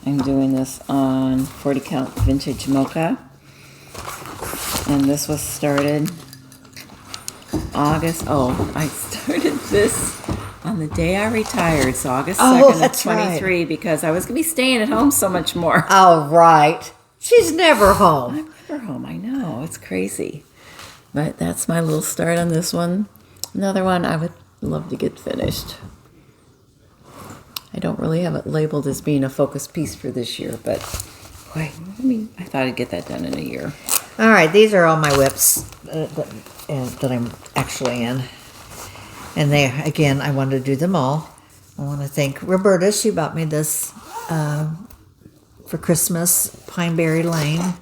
A: I'm doing this on 40 count vintage mocha. And this was started August. I started this on the day I retired, so August 2nd of 23, right. Because I was going to be staying at home so much more.
B: Oh, right. She's never home.
A: I'm never home, I know. It's crazy. But that's my little start on this one. Another one I would love to get finished. I don't really have it labeled as being a focus piece for this year, but boy, I thought I'd get that done in a year.
B: All right, these are all my WIPs that I'm actually in. And again, I wanted to do them all. I want to thank Roberta. She bought me this for Christmas, Pineberry Lane.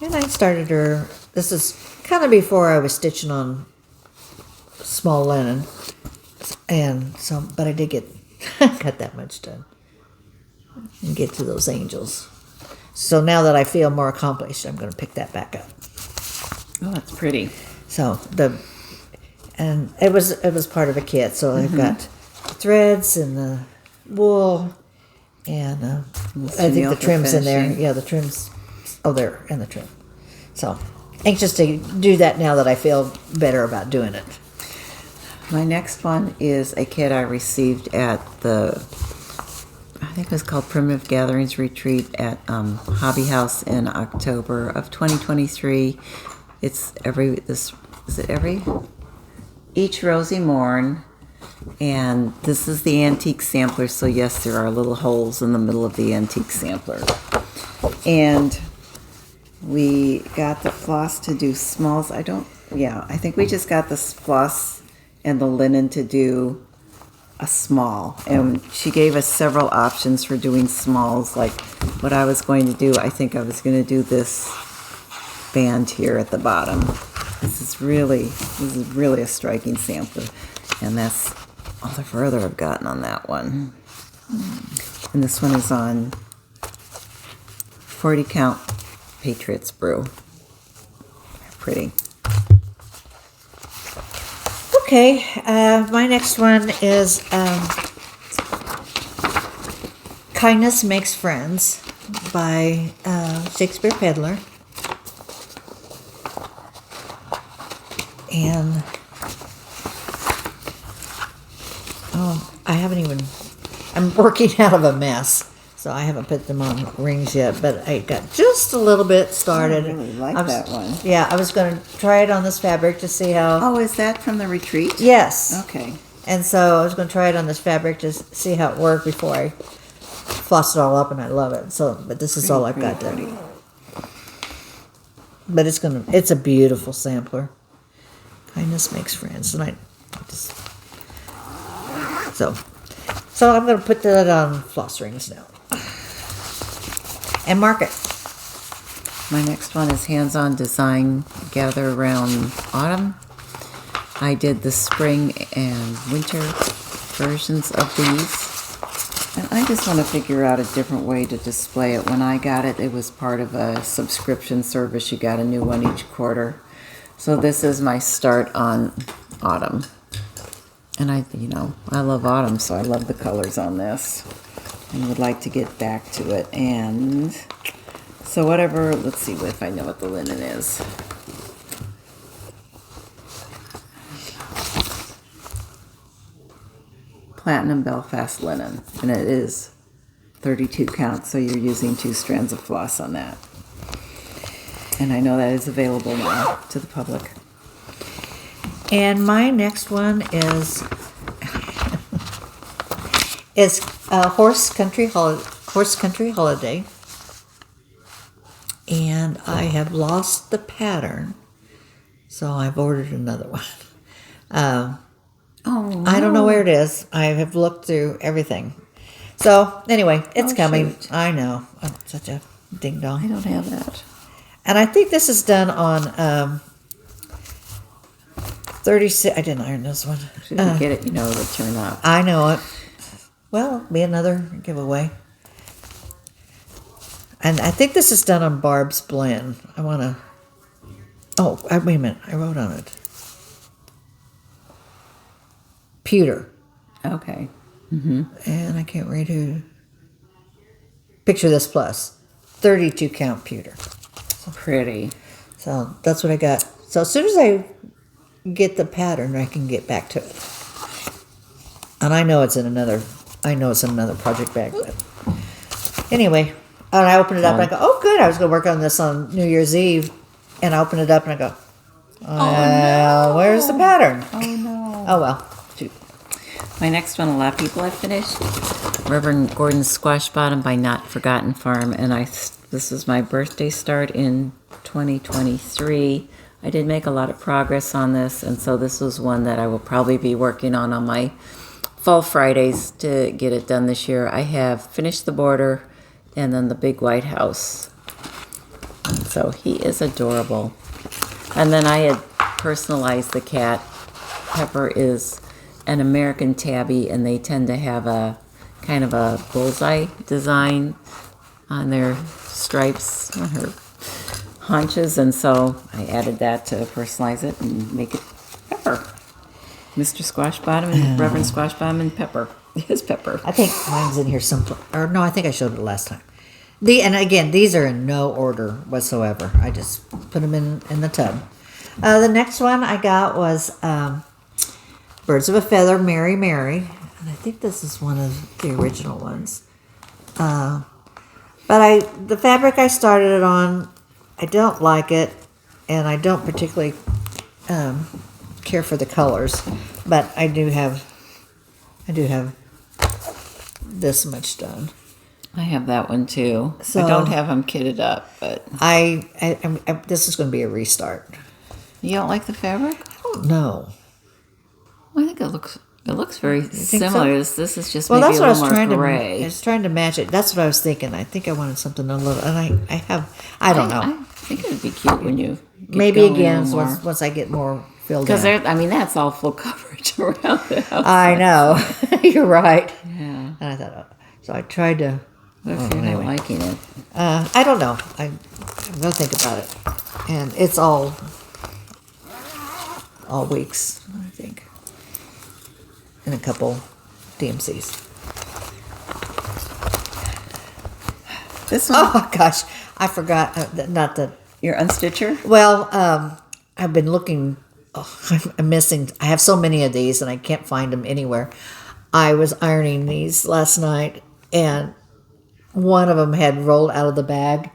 B: And I started her, this is kind of before I was stitching on small linen. And so, but I did got that much done. And get to those angels. So now that I feel more accomplished, I'm going to pick that back up.
A: Oh, that's pretty.
B: So and it was part of a kit. So I've got the threads and the wool, and I think the trim's in there. Yeah, the trim's. Oh, there, and the trim. So anxious to do that now that I feel better about doing it.
A: My next one is a kit I received at I think it was called Primitive Gatherings Retreat at Hobby House in October of 2023. It's each Rosy Morn, and this is the antique sampler, so yes, there are little holes in the middle of the antique sampler. And we got the floss to do smalls. I think we just got the floss and the linen to do a small, and she gave us several options for doing smalls. Like what I was going to do, I think I was going to do this band here at the bottom. This is really a striking sampler, and that's all the further I've gotten on that one. And this one is on 40 count Patriots Brew. pretty.
B: Okay, my next one is Kindness Makes Friends by Shakespeare Peddler. And I'm working out of a mess, so I haven't put them on rings yet, but I got just a little bit started.
A: I really like that one.
B: Yeah, I was going to try it on this fabric to see how...
A: Oh, is that from the retreat?
B: Yes.
A: Okay.
B: And so I was going to try it on this fabric to see how it worked before I floss it all up, and I love it. So, but this is all I've got done. But it's a beautiful sampler. Kindness makes friends, and so I'm going to put that on floss rings now and mark it.
A: My next one is Hands-On Design Gather Around Autumn. I did the spring and winter versions of these. And I just want to figure out a different way to display it. When I got it, it was part of a subscription service. You got a new one each quarter. So this is my start on autumn. And I love autumn, so I love the colors on this. And would like to get back to it. And so whatever, let's see if I know what the linen is. Platinum Belfast linen, and it is 32 count, so you're using 2 strands of floss on that. And I know that is available now to the public.
B: And my next one is Horse Country Holiday, and I have lost the pattern, so I've ordered another one.
A: No.
B: I don't know where it is. I have looked through everything. So anyway, it's coming.
A: Shoot.
B: I know. I'm such a ding dong.
A: I don't have that.
B: And I think this is done on 36. I didn't iron this one.
A: If you get it, it'll turn up.
B: I know it. Well, it'll be another giveaway. And I think this is done on Barb's Blend. I want to... Oh, wait a minute. I wrote on it. Pewter.
A: Okay. Mm-hmm.
B: And I can't read who... Picture This Plus. 32 count pewter.
A: Pretty.
B: So that's what I got. So as soon as I get the pattern, I can get back to it. And I know it's in another project bag. But anyway, and I open it up and I go, oh good, I was going to work on this on New Year's Eve. And I open it up and I go, no. Where's the pattern?
A: Oh no.
B: Oh well.
A: Shoot. My next one, a lot of people have finished. Reverend Gordon's Squash Bottom by Not Forgotten Farm. And this is my birthday start in 2023. I did make a lot of progress on this, and so this was one that I will probably be working on my fall Fridays to get it done this year. I have finished the border and then the big white house. And so he is adorable. And then I had personalized the cat. Pepper is an American tabby, and they tend to have a kind of a bullseye design on their stripes on her haunches, and so I added that to personalize it and make it Pepper. Mr. Squash Bottom and Reverend Squash Bottom and Pepper. His Pepper.
B: I think mine's in here someplace. Or no, I think I showed it last time. And again, these are in no order whatsoever. I just put them in the tub. The next one I got was Birds of a Feather, Mary Mary. And I think this is one of the original ones. But the fabric I started it on, I don't like it, and I don't particularly care for the colors, but I do have this much done.
A: I have that one too.
B: So
A: I don't have them kitted up, but
B: this is going to be a restart.
A: You don't like the fabric?
B: I don't know.
A: Well, I think it looks very similar. So? This is just
B: well,
A: maybe
B: that's
A: a
B: what
A: little more
B: I was
A: gray.
B: I was trying to match it. That's what I was thinking. I think I wanted something a little, and I don't know.
A: I think it would be cute when you get
B: maybe
A: going
B: again
A: once
B: I get more filled in.
A: Because that's all full coverage around the house.
B: I know. You're right.
A: Yeah.
B: And I thought, so I tried to.
A: What if you're not liking it?
B: I don't know. I'm going to think about it. And it's all all weeks, I think. And a couple DMCs.
A: This one?
B: Oh, gosh. I forgot. Not the...
A: Your unstitcher?
B: Well, I've been looking... Oh, I'm missing... I have so many of these, and I can't find them anywhere. I was ironing these last night, and one of them had rolled out of the bag.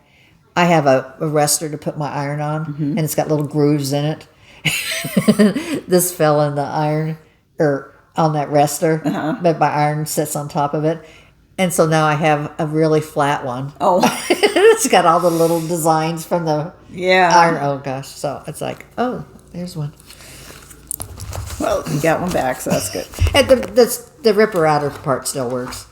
B: I have a rester to put my iron on, and it's got little grooves in it. This fell in the iron, or on that rester, but my iron sits on top of it. And so now I have a really flat one.
A: Oh.
B: It's got all the little designs from the iron. Oh, gosh. So it's like, oh, there's one.
A: Well, you got one back, so that's good.
B: And the ripper outer part still works.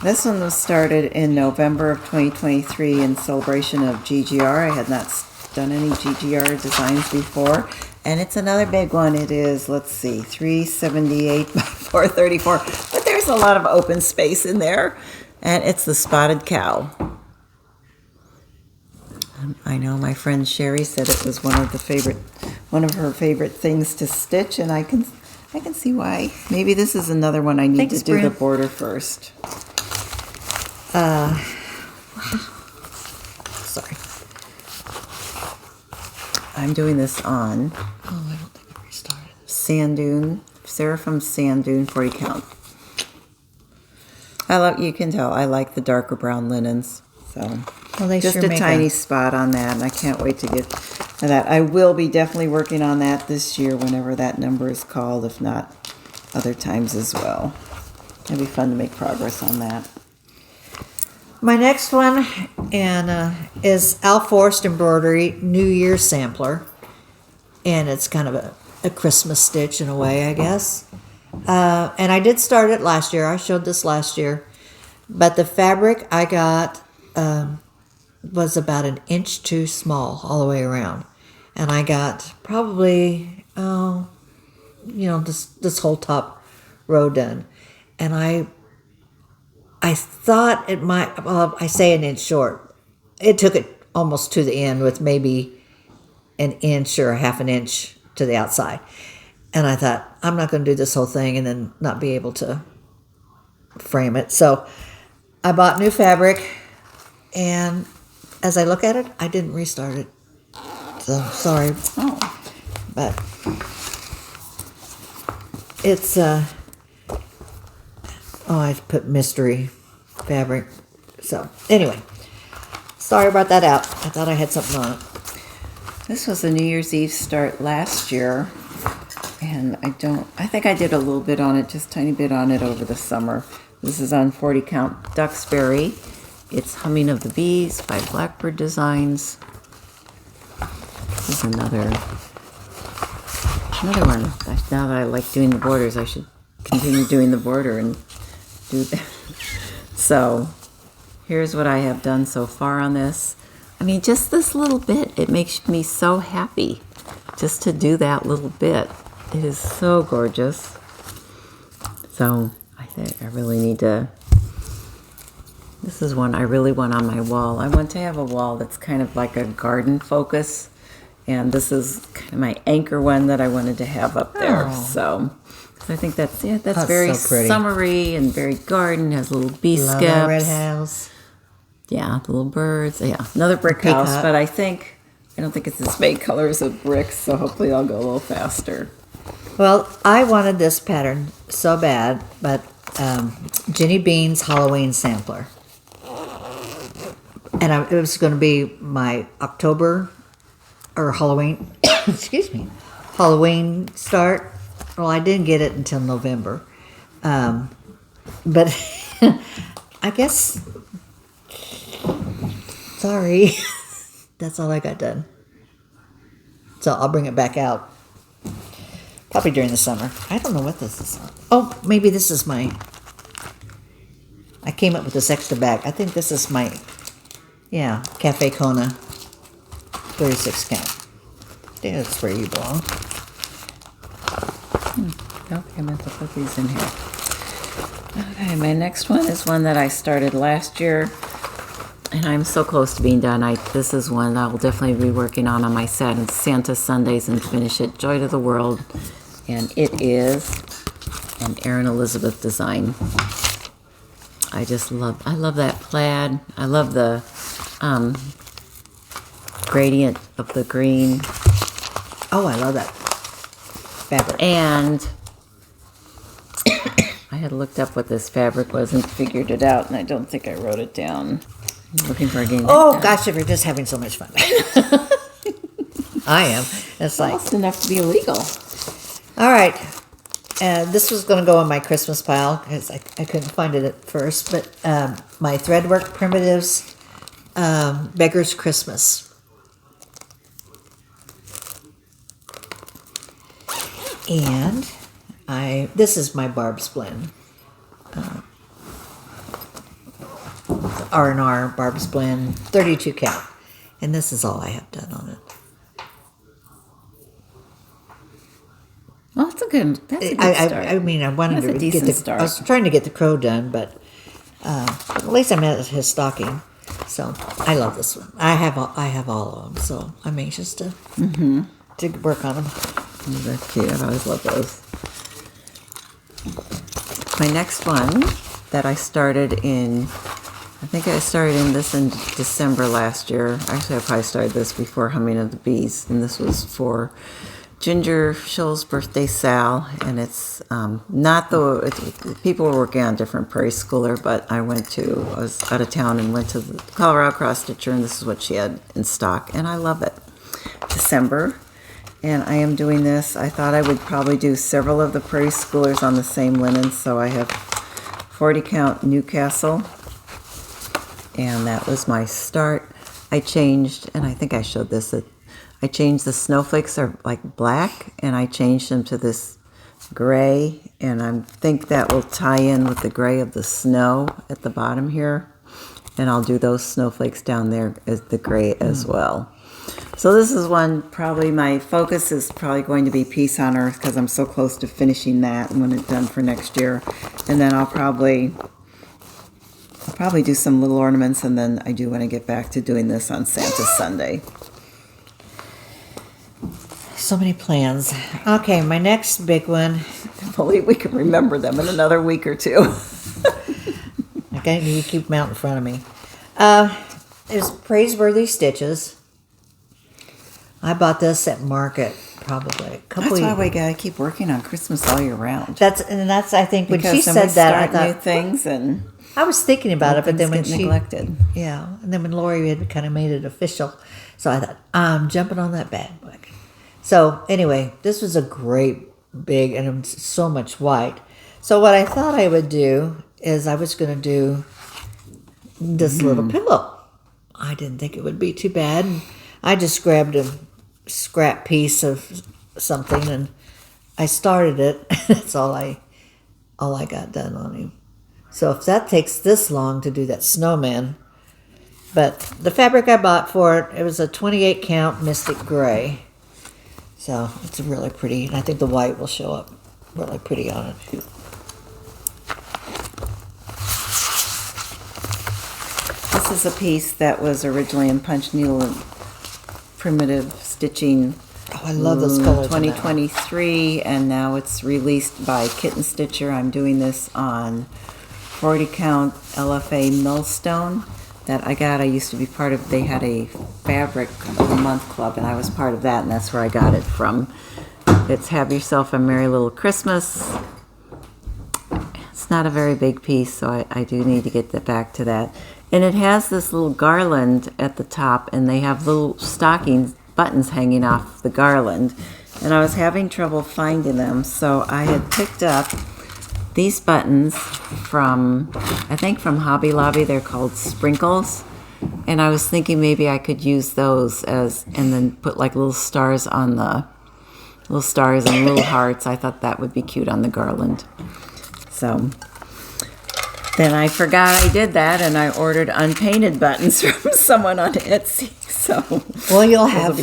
A: This one was started in November of 2023 in celebration of GGR. I had not done any GGR designs before. And it's another big one. It is, let's see, 378 by 434. But there's a lot of open space in there. And it's the spotted cow. I know my friend Sherry said it was one of her favorite things to stitch, and I can see why. Maybe this is another one I need to do the border first.
B: Sorry.
A: I'm doing this on
B: I don't think I restarted.
A: Sand Dune, Seraphim Sand Dune 40 count. You can tell I like the darker brown linens. So
B: Well,
A: just a tiny spot on that, and I can't wait to get to that. I will be definitely working on that this year whenever that number is called, if not other times as well. It'll be fun to make progress on that.
B: My next one is Al Forrest Embroidery New Year Sampler. And it's kind of a Christmas stitch in a way, I guess. And I did start it last year. I showed this last year. But the fabric I got was about an inch too small all the way around. And I got probably, this whole top row done. And I thought it might, I say an inch short. It took it almost to the end with maybe an inch or a half an inch to the outside. And I thought, I'm not going to do this whole thing and then not be able to frame it. So I bought new fabric, and as I look at it, I didn't restart it. So sorry.
A: Oh.
B: But it's, I put mystery fabric. So anyway, sorry about that out. I thought I had something on it.
A: This was a New Year's Eve start last year, and I think I did a little bit on it, just a tiny bit on it over the summer. This is on 40 count Duxbury. It's Humming of the Bees by Blackbird Designs. This is another one. Now that I like doing the borders, I should continue doing the border and do that. So here's what I have done so far on this. I mean, just this little bit, it makes me so happy just to do that little bit. It is so gorgeous. So I think I really need to, this is one I really want on my wall. I want to have a wall that's kind of like a garden focus. And this is kind of my anchor one that I wanted to have up there.
B: Oh.
A: So I think that's very
B: so pretty.
A: summery and very garden. Has little bee
B: Love
A: skips.
B: that red house.
A: Yeah, the little birds. Yeah, another brick
B: Peacock.
A: house, but I don't think it's as many colors of bricks, so hopefully I'll go a little faster.
B: Well, I wanted this pattern so bad, but Jenny Bean's Halloween sampler. And it was going to be my October or Halloween, excuse me, Halloween start. Well, I didn't get it until November. But I guess, sorry, that's all I got done. So I'll bring it back out. Probably during the summer. I don't know what this is. Oh, maybe this is I came up with this extra bag. I think this is Cafe Kona 36 count. Yeah, that's where you belong.
A: Okay, I meant to put these in here. Okay, my next one is one that I started last year. And I'm so close to being done. This is one I'll definitely be working on my Santa Sundays and finish it. Joy to the World. And it is an Erin Elizabeth design. I love that plaid. I love the gradient of the green.
B: Oh, I love that fabric.
A: And I had looked up what this fabric was and figured it out, and I don't think I wrote it down. I'm looking for a game.
B: Oh, gosh, if you're just having so much fun. I am. It's like...
A: Almost enough to be illegal.
B: All right. This was going to go on my Christmas pile because I couldn't find it at first, but my Threadwork Primitives Beggar's Christmas. And this is my Barb's blend. R&R Barb's blend, 32 count. And this is all I have done on it.
A: Well, that's a good start.
B: I mean, I wanted
A: That's a
B: to get
A: decent start.
B: I was trying to get the crow done, but at least I'm at his stocking. So I love this one. I have all of them, so I'm anxious to work on them.
A: They're cute. I've always loved those. My next one that I started in, I think I started in this in December last year. Actually, I probably started this before Humming of the Bees, and this was for Ginger Scholl's birthday Sal, and it's people were working on different prairie schooler, but I was out of town and went to the Colorado Cross Stitcher, and this is what she had in stock, and I love it. December, and I am doing this. I thought I would probably do several of the prairie schoolers on the same linen, so I have 40 count Newcastle, and that was my start. I changed, and I think I showed this I changed the snowflakes are like black, and I changed them to this gray, and I think that will tie in with the gray of the snow at the bottom here, and I'll do those snowflakes down there as the gray as well. So this is one, probably my focus is probably going to be Peace on Earth because I'm so close to finishing that and when it's done for next year, and then I'll probably do some little ornaments, and then I do want to get back to doing this on Santa Sunday.
B: So many plans. Okay, my next big one.
A: If only we can remember them in another week or two.
B: Okay, you keep them out in front of me. Is Praiseworthy Stitches. I bought this at Market probably a couple.
A: That's why we gotta keep working on Christmas all year round.
B: That's I think when
A: because
B: she said that, I thought
A: new things and
B: I was thinking about it, but then when she
A: neglected,
B: and then when Lori had kind of made it official, so I thought I'm jumping on that bandwagon. So anyway, this was a great big, and it was so much white. So what I thought I would do is I was going to do this little pillow. I didn't think it would be too bad. I just grabbed a scrap piece of something and I started it. That's all I got done on him. So if that takes this long to do that snowman, but the fabric I bought for it, it was a 28 count Mystic Gray. So it's really pretty, and I think the white will show up really pretty on it.
A: This is a piece that was originally in Punch Needle and Primitive Stitching.
B: Oh, I love those colors.
A: 2023, and now it's released by Kitten Stitcher. I'm doing this on 40 count LFA Millstone that I got. I used to be part of, they had a fabric of the month club, and I was part of that, and that's where I got it from. It's Have Yourself a Merry Little Christmas. It's not a very big piece, so I do need to get back to that. And it has this little garland at the top, and they have little stocking buttons hanging off the garland. And I was having trouble finding them, so I had picked up these buttons from, I think from Hobby Lobby. They're called Sprinkles. And I was thinking maybe I could use those as, and then put like little stars on the, little stars and little hearts. I thought that would be cute on the garland. So then I forgot I did that, and I ordered unpainted buttons from someone on Etsy. So
B: well, you'll have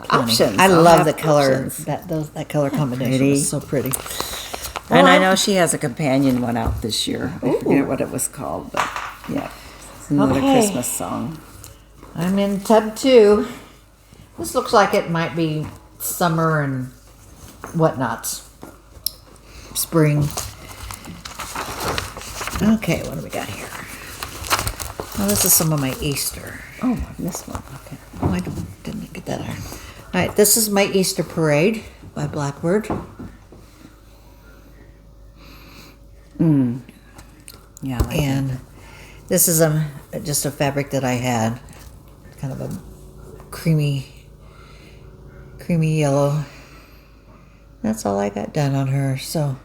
A: options.
B: I love the color.
A: options.
B: That color combination is so pretty.
A: And I know she has a companion one out this year. I forget what it was called, but yeah. It's another
B: Okay.
A: Christmas song.
B: I'm in tub 2. This looks like it might be summer and whatnots. Spring. Okay, what do we got here? Oh, this is some of my Easter.
A: Oh, this one. Okay.
B: Oh, I didn't get that iron. All right, this is my Easter Parade by Blackbird.
A: Yeah. I like
B: And this is just a fabric that I had, kind of a creamy yellow. That's all I got done on her. So,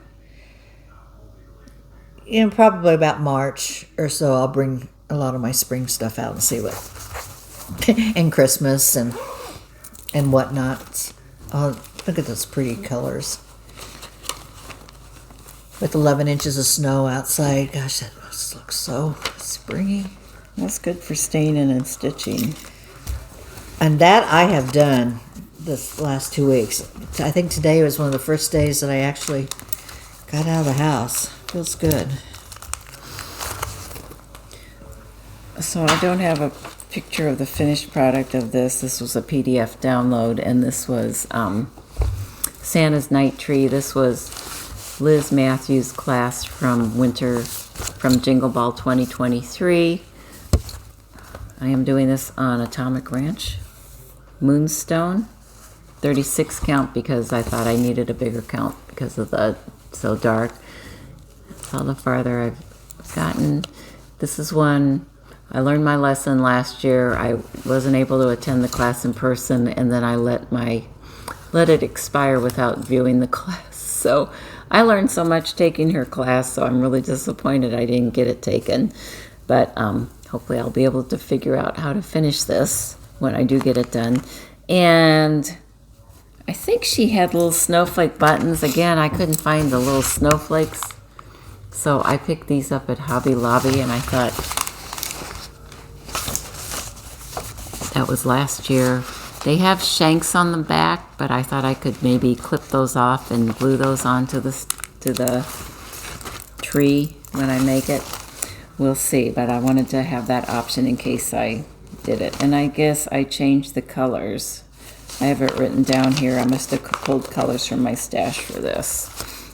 B: probably about March or so, I'll bring a lot of my spring stuff out and see what, and Christmas and whatnot. Oh, look at those pretty colors. With 11 inches of snow outside. Gosh, that looks so springy.
A: That's good for staining and stitching.
B: And that I have done this last 2 weeks. I think today was one of the first days that I actually got out of the house. Feels good.
A: So I don't have a picture of the finished product of this. This was a PDF download, and this was Santa's Night Tree. This was Liz Matthews' class from Jingle Ball 2023. I am doing this on Atomic Ranch Moonstone, 36 count, because I thought I needed a bigger count because of the so dark. That's all the farther I've gotten. This is one I learned my lesson last year. I wasn't able to attend the class in person, and then I let it expire without viewing the class. So I learned so much taking her class, so I'm really disappointed I didn't get it taken. But hopefully I'll be able to figure out how to finish this when I do get it done. And I think she had little snowflake buttons. Again, I couldn't find the little snowflakes, so I picked these up at Hobby Lobby, and I thought that was last year. They have shanks on the back, but I thought I could maybe clip those off and glue those onto the tree when I make it. We'll see, but I wanted to have that option in case I did it. And I guess I changed the colors. I have it written down here. I must have pulled colors from my stash for this.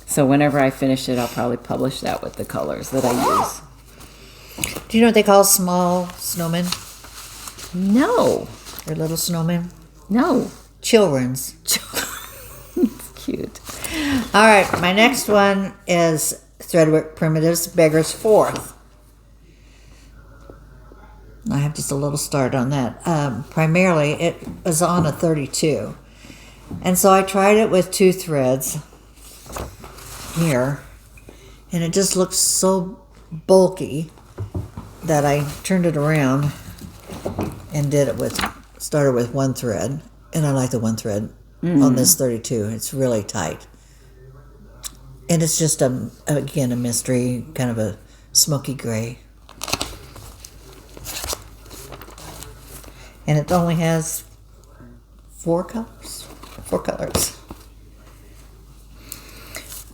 A: So whenever I finish it, I'll probably publish that with the colors that I use.
B: Do you know what they call small snowmen?
A: No.
B: Or little snowmen?
A: No.
B: Children's.
A: It's cute.
B: All right, my next one is Threadwork Primitives Beggar's Fourth. I have just a little start on that. Primarily, it was on a 32. And so I tried it with 2 threads here. And it just looked so bulky that I turned it around and started with 1 thread. And I like the 1 thread on this 32. It's really tight. And it's just, again, a mystery, kind of a smoky gray. And it only has 4 colors. 4 colors.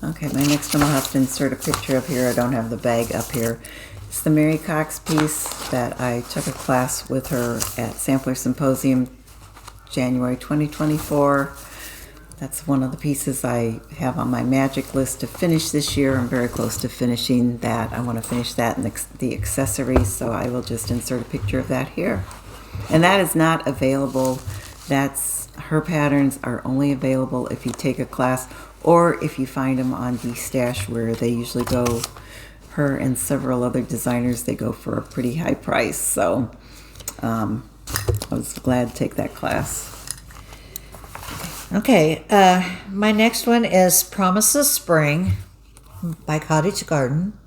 A: Okay, my next one I'll have to insert a picture of here. I don't have the bag up here. It's the Mary Cox piece that I took a class with her at Sampler Symposium, January 2024. That's one of the pieces I have on my magic list to finish this year. I'm very close to finishing that. I want to finish that and the accessories, so I will just insert a picture of that here. And that is not available. Her patterns are only available if you take a class or if you find them on the stash, where they usually go, her and several other designers, they go for a pretty high price. So I was glad to take that class.
B: Okay, my next one is Promises Spring by Cottage Garden.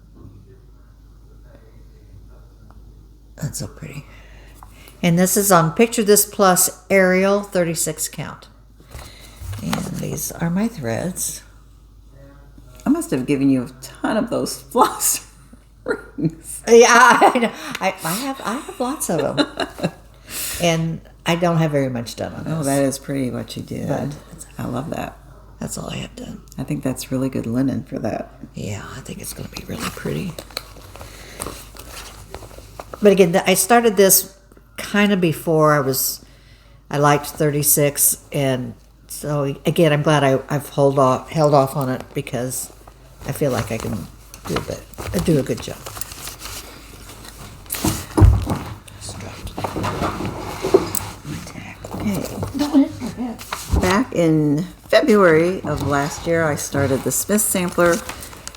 B: That's so pretty. And this is on Picture This Plus Arial 36 count. And these are my threads.
A: I must have given you a ton of those floss rings.
B: Yeah, I know. I have lots of them. And I don't have very much done on this.
A: Oh, that is pretty what you did.
B: But
A: I love that.
B: that's all I have done.
A: I think that's really good linen for that.
B: Yeah, I think it's going to be really pretty. But again, I started this kind of before I liked 36, and so again, I'm glad I've held off on it because I feel like I can do a good job.
A: Okay. Back in February of last year, I started the Smith Sampler.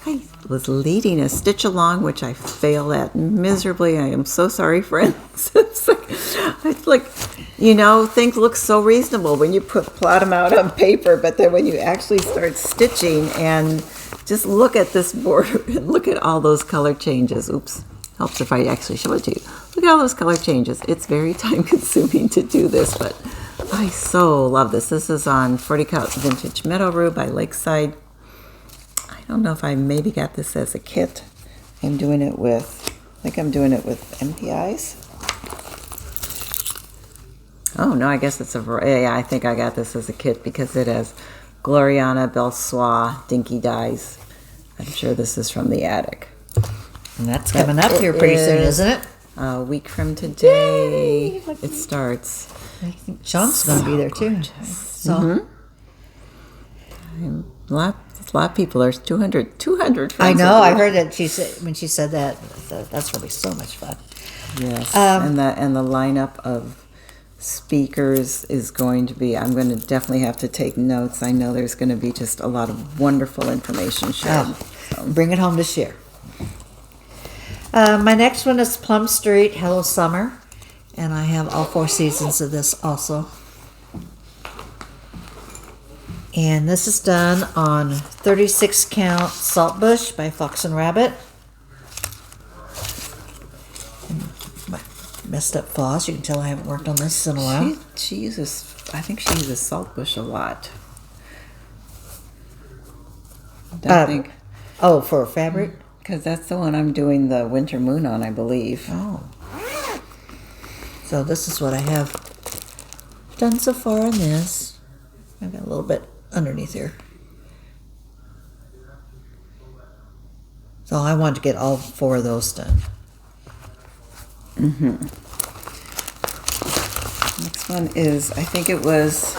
A: I was leading a stitch along, which I failed at miserably. I am so sorry, friends. It's like, you know, things look so reasonable when you plot them out on paper, but then when you actually start stitching and just look at this border and look at all those color changes. Oops, helps if I actually show it to you. Look at all those color changes. It's very time consuming to do this, but I so love this. This is on 40 Count Vintage Meadow Rue by Lakeside. I don't know if I maybe got this as a kit. I think I'm doing it with MPIs. Oh no, I guess it's yeah, I think I got this as a kit because it has Gloriana, Belsois, Dinky Dyes. I'm sure this is from the attic.
B: And that's coming up here pretty soon, isn't it?
A: A week from today,
B: Yay!
A: it starts.
B: I think Sean's going to be there too. So.
A: A lot of people. There's 200 friends.
B: I know. I heard that when she said that. That's going to be so much fun.
A: Yes, and the lineup of speakers is going to be. I'm going to definitely have to take notes. I know there's going to be just a lot of wonderful information shared.
B: So. Bring it home to share. My next one is Plum Street, Hello Summer, and I have all 4 seasons of this also. And this is done on 36 count Saltbush by Fox and Rabbit. Messed up floss. You can tell I haven't worked on this in a while.
A: I think she uses Saltbush a lot. I think.
B: Oh, for fabric?
A: Because that's the one I'm doing the Winter Moon on, I believe.
B: Oh. So this is what I have done so far on this. I've got a little bit underneath here. So I want to get all 4 of those done.
A: Next one is, I think it was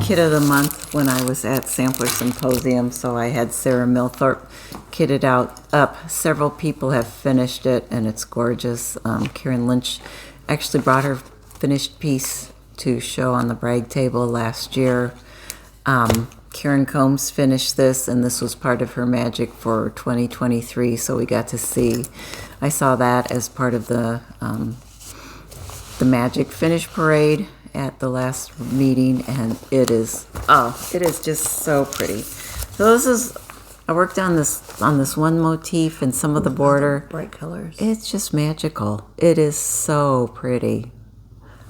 A: Kit of the Month when I was at Sampler Symposium, so I had Sarah Milthorpe kitted up. Several people have finished it, and it's gorgeous. Karen Lynch actually brought her finished piece to show on the brag table last year. Karen Combs finished this, and this was part of her magic for 2023, so we got to see. I saw that as part of the Magic Finish Parade at the last meeting, and it is just so pretty. So I worked on this one motif and some of the border.
B: Bright colors.
A: It's just magical. It is so pretty.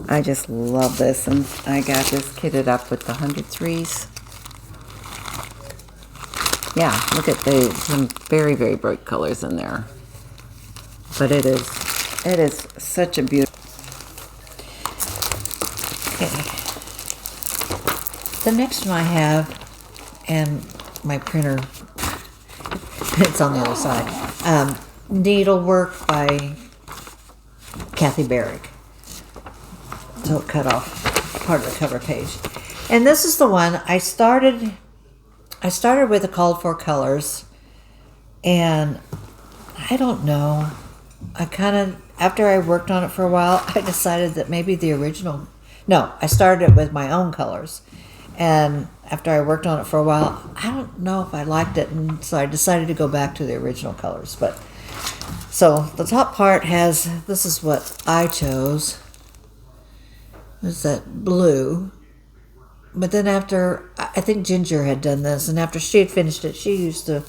A: I just love this, and I got this kitted up with the 103s. Yeah, look at some very, very bright colors in there. But it is such a beautiful.
B: Okay. The next one I have, and my printer, it's on the other side. Needlework by Kathy Barrick. So it cut off part of the cover page. And this is the one I started with the called for colors, and I don't know. After I worked on it for a while, I decided that maybe the original. No, I started it with my own colors, and after I worked on it for a while, I don't know if I liked it, and so I decided to go back to the original colors. But so the top part this is what I chose. Is that blue? But then after, I think Ginger had done this, and after she had finished it, she used the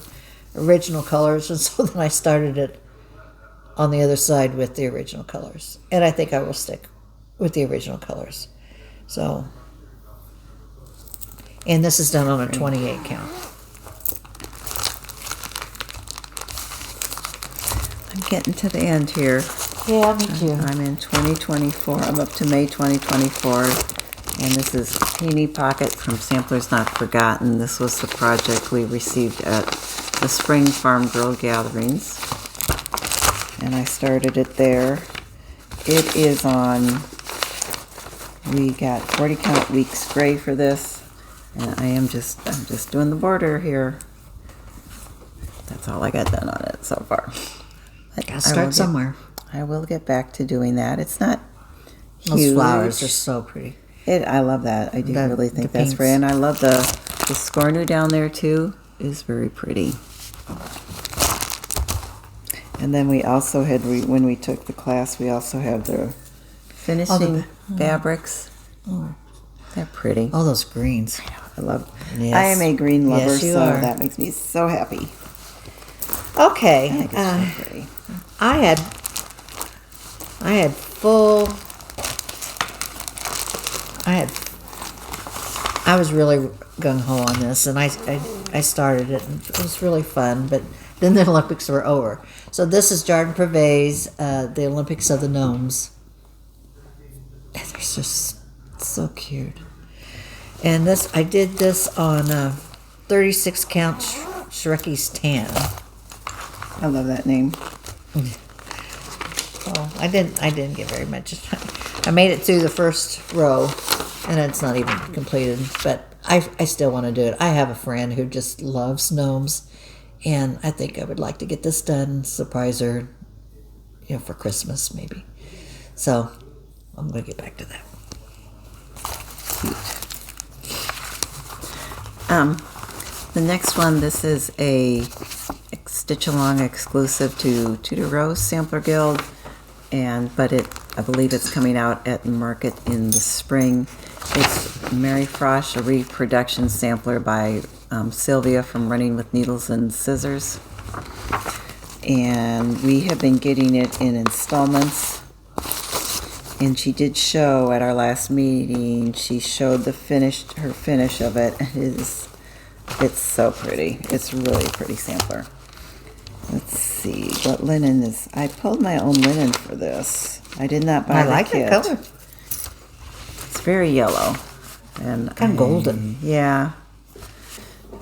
B: original colors, and so then I started it on the other side with the original colors. And I think I will stick with the original colors. So, and this is done on a 28 count.
A: I'm getting to the end here.
B: Yeah, me too.
A: I'm in 2024. I'm up to May 2024. And this is Teeny Pocket from Samplers Not Forgotten. This was the project we received at the Spring Farm Girl Gatherings. And I started it there. it is on, we got 40 count weeks gray for this, and I'm just doing the border here. That's all I got done on it so far.
B: Gotta start somewhere.
A: I will get back to doing that. It's not huge.
B: Those flowers are so pretty.
A: I love that. I do really think that's pretty. And I love the scornu down there too. Is very pretty. And then we also had, when we took the class, we also have the finishing fabrics.
B: Oh.
A: They're pretty.
B: All those greens.
A: I love.
B: Yes.
A: I am a green lover,
B: Yes, you
A: so
B: are.
A: that makes me so happy.
B: Okay.
A: I think it's so pretty.
B: I was really gung ho on this, and I started it, and it was really fun. But then the Olympics were over. So this is Jardin Privé's the Olympics of the Gnomes. And they're just so cute. And this, I did this on 36 count Shrekie's Tan.
A: I love that name.
B: Well, I didn't get very much. I made it through the first row, and it's not even completed, but I still want to do it. I have a friend who just loves gnomes, and I think I would like to get this done, surprise her, for Christmas maybe. So I'm going to get back to that.
A: The next one, this is a Stitch Along exclusive to Tudor Rose Sampler Guild, but I believe it's coming out at the market in the spring. It's Mary Frosh, a reproduction sampler by Sylvia from Running with Needles and Scissors, and we have been getting it in installments. And she did show at our last meeting. She showed her finish of it. It's so pretty. It's really a pretty sampler. Let's see what linen is. I pulled my own linen for this. I did not buy the kit.
B: That color.
A: It's very yellow and
B: kind of golden.
A: Yeah,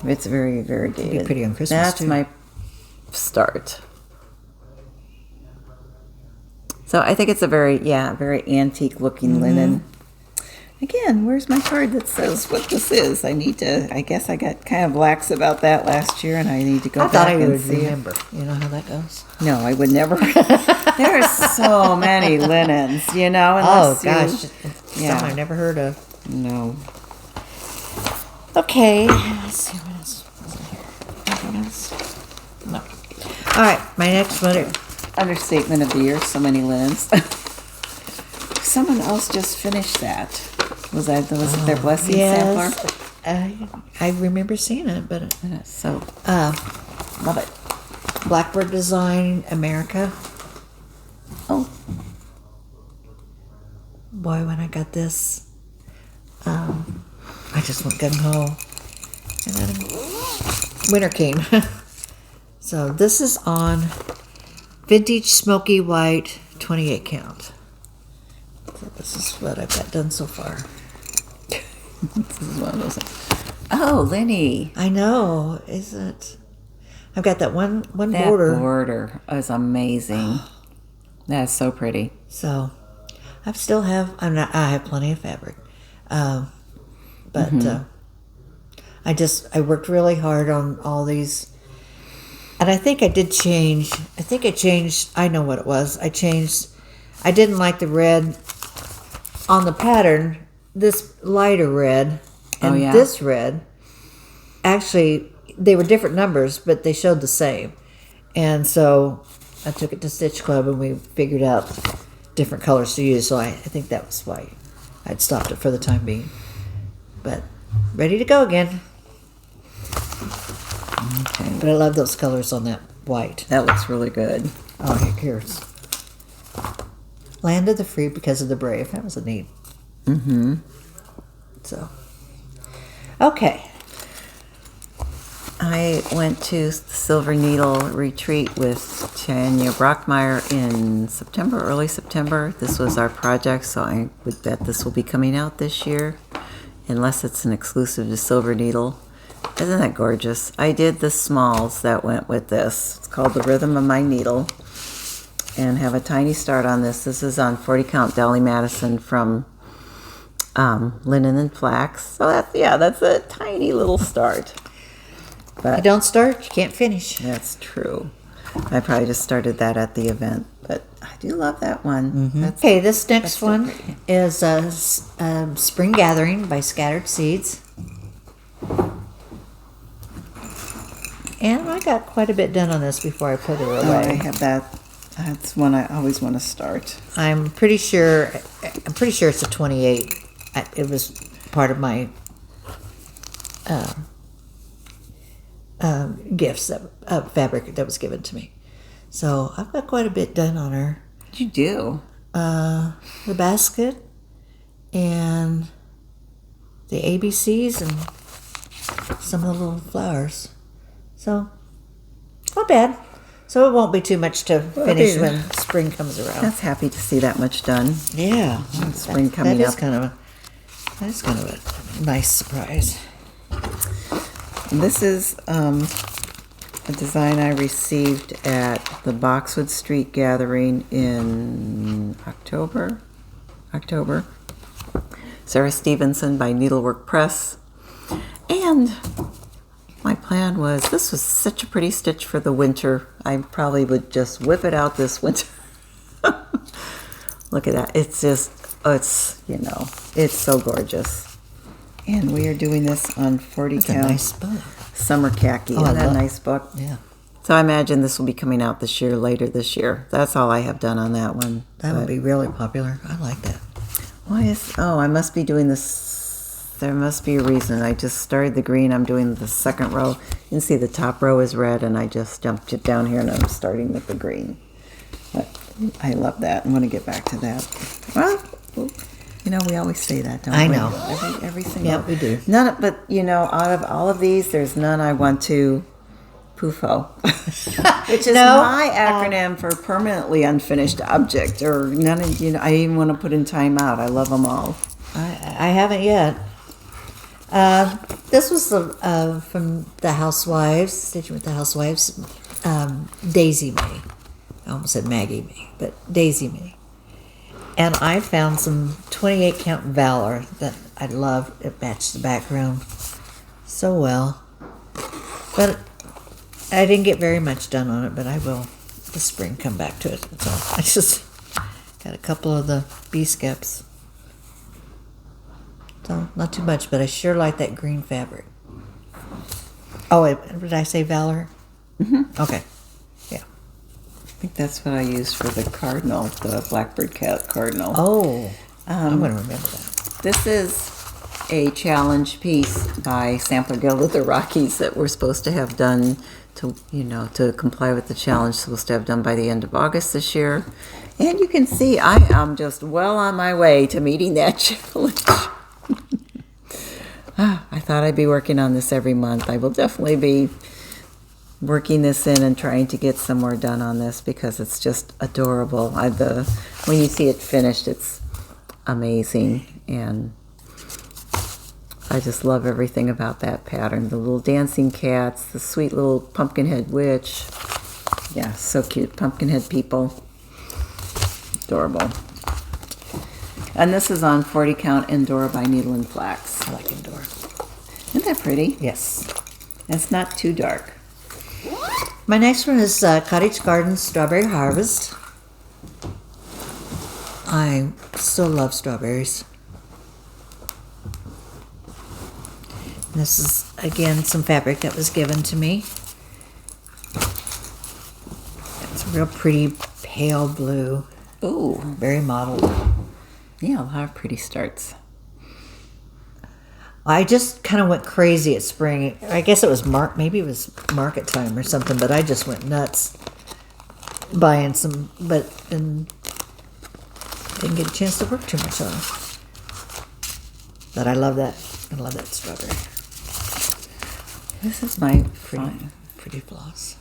A: it's very, very dated.
B: It'd be pretty on Christmas.
A: That's
B: too.
A: my start. So I think it's a very antique looking linen. Again, where's my card that says what this is? I guess I got kind of lax about that last year, and I need to go back and see.
B: Remember. You know how that goes?
A: No, I would never. There are so many linens, unless
B: some I've never heard of.
A: No.
B: Okay, let's see what else was in here. Anything else? No. All right, my next one.
A: Understatement of the year, so many linens. Someone else just finished that. Was it their blessing sampler?
B: I remember seeing it, but
A: So
B: love it. Blackbird Design America.
A: Oh,
B: boy, when I got this, I just went gung ho, and then winter came. So this is on Vintage Smoky White 28 count. So this is what I've got done so far.
A: this is one of those. Oh, Linnie.
B: I know, isn't? I've got that one
A: That
B: border.
A: is amazing. That's so pretty.
B: So I have plenty of fabric, but I worked really hard on all these. And I think I did change. I know what it was. I didn't like the red on the pattern, this lighter red and this red. Actually, they were different numbers, but they showed the same. And so I took it to Stitch Club, and we figured out different colors to use. So I think that was why I'd stopped it for the time being. But ready to go again.
A: Okay.
B: But I love those colors on that white.
A: That looks really good.
B: Oh, here's Land of the Free because of the Brave. That was a neat.
A: Mm-hmm.
B: So, okay.
A: I went to the Silver Needle retreat with Tanya Brockmeyer in early September. This was our project, so I would bet this will be coming out this year, unless it's an exclusive to Silver Needle. Isn't that gorgeous? I did the smalls that went with this. It's called The Rhythm of My Needle. and have a tiny start on this. This is on 40 count Deli Madison from Linen and Flax. So that's a tiny little start. But
B: you don't start, you can't finish.
A: that's true. I probably just started that at the event, but I do love that one.
B: Mm-hmm. Okay, this next one is Spring Gathering by Scattered Seeds. And I got quite a bit done on this before I put it away.
A: I have that. That's one I always want to start.
B: I'm pretty sure it's a 28. It was part of my gifts, fabric that was given to me. So I've got quite a bit done on her.
A: What you do?
B: The basket and the ABCs and some of the little flowers. So not bad. So it won't be too much to finish when spring comes around.
A: That's happy to see that much done.
B: Yeah,
A: Spring coming
B: that
A: up.
B: That is kind of a nice surprise.
A: This is a design I received at the Boxwood Street Gathering in October. Sarah Stevenson by Needlework Press. And my plan was, this was such a pretty stitch for the winter. I probably would just whip it out this winter. Look at that. It's just, it's so gorgeous. And we are doing this on 40
B: That's
A: count.
B: a nice book.
A: Summer Khaki.
B: Oh,
A: Isn't that a nice book?
B: Yeah.
A: So I imagine this will be coming out later this year. That's all I have done on that one.
B: That would be really popular. I like that.
A: I must be doing this. There must be a reason. I just started the green. I'm doing the second row. You can see the top row is red, and I just jumped it down here, and I'm starting with the green. But I love that. I'm going to get back to that. Well, we always say that, don't we?
B: I know.
A: Every single.
B: Yeah, we do.
A: But out of all of these, there's none I want to PUFO, which is my acronym for permanently unfinished object, or none of, I even want to put in timeout. I love them all.
B: I haven't yet. This was from the Housewives, Stitching with the Housewives, Daisy May. I almost said Maggie May, but Daisy May. And I found some 28 count Valor that I love. It matched the background so well. But I didn't get very much done on it, but I will this spring come back to it. So I just got a couple of the B-skeps. So not too much, but I sure like that green fabric. Oh, did I say Valor?
A: Mm-hmm.
B: Okay. Yeah.
A: I think that's what I used for the cardinal, the Blackbird Cat cardinal.
B: Oh, I'm going to remember that.
A: This is a challenge piece by Sampler Guild of the Rockies that we're supposed to have done to comply with the challenge. Supposed to have done by the end of August this year. And you can see I am just well on my way to meeting that challenge. I thought I'd be working on this every month. I will definitely be working this in and trying to get some more done on this because it's just adorable. When you see it finished, it's amazing, and I just love everything about that pattern. The little dancing cats, the sweet little pumpkinhead witch. Yeah, so cute. Pumpkinhead people. Adorable. And this is on 40 count Endora by Needle and Flax.
B: I like Endora.
A: Isn't that pretty?
B: Yes.
A: It's not too dark.
B: My next one is Cottage Garden Strawberry Harvest. I still love strawberries. This is, again, some fabric that was given to me. It's a real pretty pale blue.
A: Ooh.
B: Very mottled.
A: Yeah, a lot of pretty starts.
B: I just kind of went crazy at spring. I guess it was maybe it was market time or something, but I just went nuts buying some, but then didn't get a chance to work too much on it. But I love that. I love that strawberry.
A: This is my
B: Pretty floss.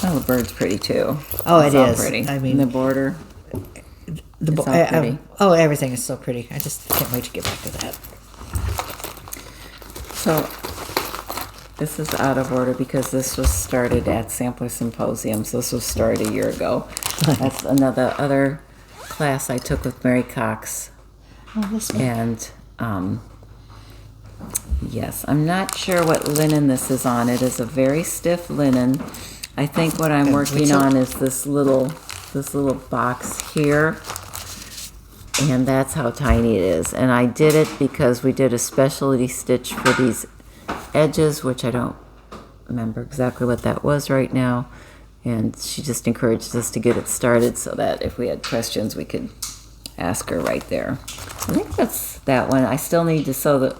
A: Well, the bird's pretty too.
B: Oh,
A: It's
B: it
A: all
B: is.
A: pretty.
B: I mean,
A: And the border.
B: it's
A: all pretty.
B: Everything is so pretty. I just can't wait to get back to that.
A: So this is out of order because this was started at Sampler Symposium. So this was started a year ago. That's another other class I took with Mary Cox.
B: Oh, this one.
A: And yes, I'm not sure what linen this is on. It is a very stiff linen. I think what I'm working on is this little box here. And that's how tiny it is. And I did it because we did a specialty stitch for these edges, which I don't remember exactly what that was right now. And she just encouraged us to get it started so that if we had questions, we could ask her right there. I think that's that one. I still need to sew that.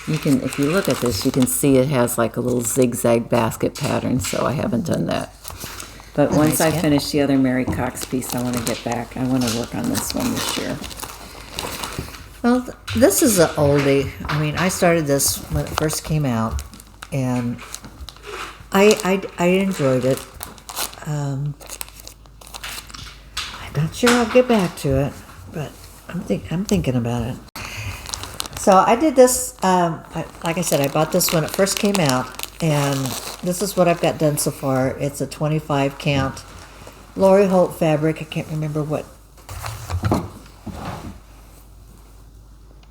A: You can, if you look at this, you can see it has like a little zigzag basket pattern, so I haven't done that. But once I finish the other Mary Cox piece, I want to get back. I want to work on this one this year.
B: Well, this is an oldie. I mean, I started this when it first came out, and I enjoyed it. I'm not sure I'll get back to it, but I'm thinking about it. So I did this, like I said, I bought this when it first came out, and this is what I've got done so far. It's a 25 count Lori Holt fabric. I can't remember what.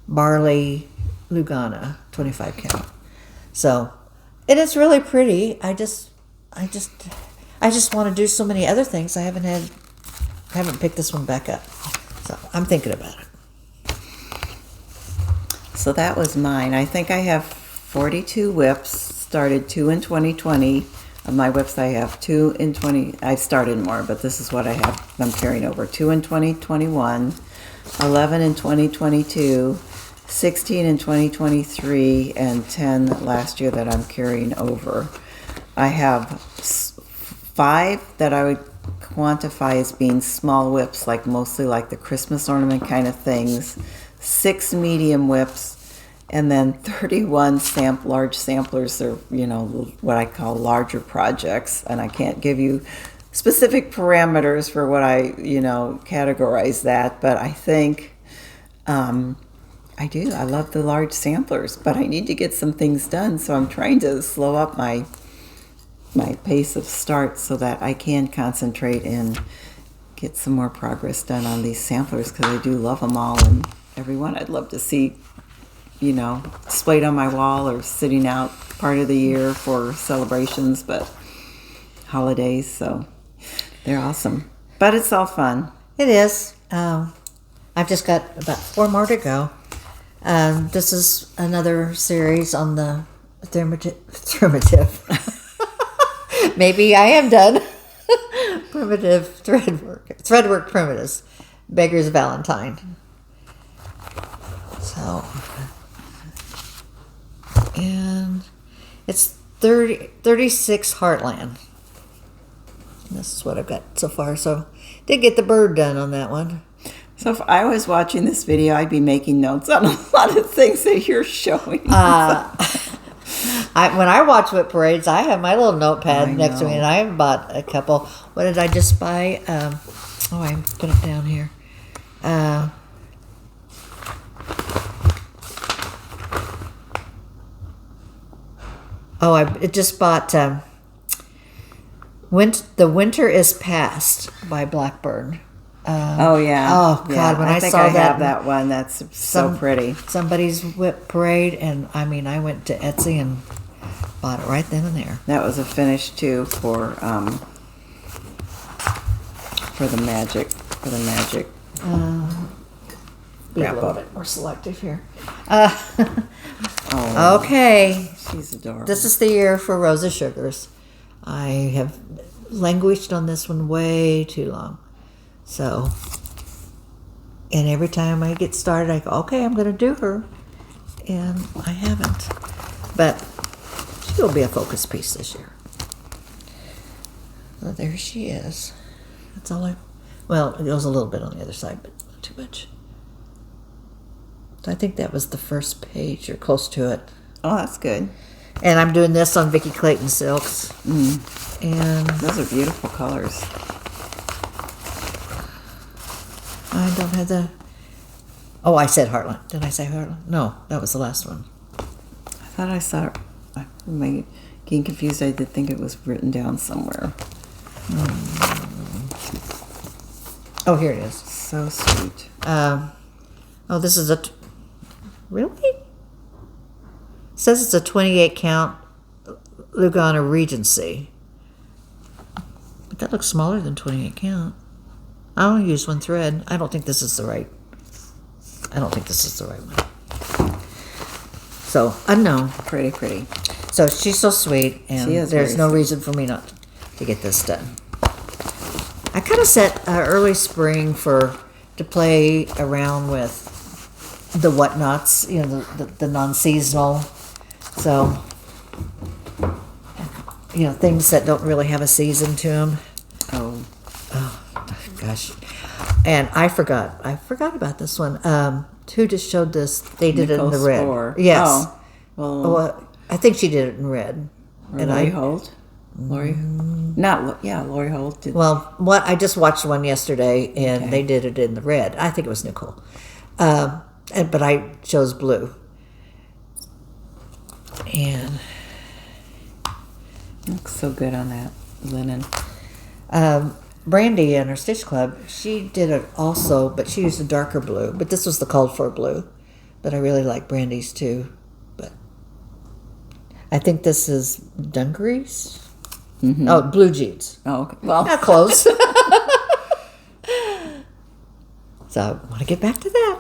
B: Barley Lugana, 25 count. So it is really pretty. I just want to do so many other things. I haven't picked this one back up. So I'm thinking about it.
A: So that was mine. I think I have 42 WIPs, started 2 in 2020. On my WIPs I have 2 in 20, I started more, but this is what I'm carrying over. 2 in 2021, 11 in 2022, 16 in 2023, and 10 last year that I'm carrying over. I have 5 that I would quantify as being small WIPs, like mostly like the Christmas ornament kind of things, 6 medium WIPs, and then 31 large samplers. Are, what I call larger projects, and I can't give you specific parameters for what I, categorize that, but I think I do. I love the large samplers, but I need to get some things done, so I'm trying to slow up my pace of start so that I can concentrate and get some more progress done on these samplers, because I do love them all, and every one I'd love to see, displayed on my wall or sitting out part of the year for celebrations, but holidays, so they're awesome. But it's all fun.
B: It is. I've just got about 4 more to go. This is another series on the primitive. Maybe I am done. Primitive threadwork primitives. Beggar's Valentine. So, and it's 36 Heartland. This is what I've got so far. So, did get the bird done on that one.
A: So if I was watching this video, I'd be making notes on a lot of things that you're showing.
B: When I watch WIP parades, I have my little notepad next to me, and I have bought a couple. What did I just buy? I put it down here. I just bought The Winter is Past by Blackburn.
A: Oh yeah.
B: Oh God! When I
A: think
B: saw
A: I
B: that,
A: have that one. That's so pretty.
B: Somebody's WIP parade, and I went to Etsy and bought it right then and there.
A: That was a finish too for the magic.
B: Be a
A: wrap
B: little
A: up.
B: bit more selective here.
A: Oh,
B: Okay,
A: she's adorable.
B: this is the year for Rosa Sugars. I have languished on this one way too long. So, and every time I get started, I go, okay, I'm going to do her. And I haven't. But she'll be a focus piece this year. So there she is. That's all well, it goes a little bit on the other side, but not too much. So I think that was the first page, or close to it.
A: Oh, that's good.
B: And I'm doing this on Vicki Clayton silks. And
A: Those are beautiful colors.
B: I don't have the... Oh, I said Heartland. Did I say Heartland? No, that was the last one.
A: I thought I saw it. I'm getting confused. I did think it was written down somewhere.
B: Oh, here it is.
A: So sweet.
B: Oh, this is really? It says it's a 28 count Lugana Regency. But that looks smaller than 28 count. I only use one thread. I don't think this is the right one. So, unknown.
A: Pretty.
B: So she's so sweet, and
A: She is
B: there's
A: very
B: no
A: sweet.
B: reason for me not to get this done. I kind of set early spring to play around with the whatnots, the non-seasonal. So, things that don't really have a season to them.
A: Oh.
B: Gosh. And I forgot about this one. Who just showed this? They did it in the red.
A: Spore.
B: Yes.
A: Oh.
B: Well, I think she did it in red.
A: And Lori Holt? Lori Holt did.
B: Well, I just watched one yesterday, and they did it in the red. I think it was Nicole. But I chose blue. And
A: Looks so good on that linen.
B: Brandy in her Stitch Club, she did it also, but she used a darker blue. But this was the called for blue. But I really like Brandy's too. But I think this is dungarees. Mm-hmm. Oh, blue jeans.
A: Oh, okay. Well,
B: Not close. So I want to get back to that.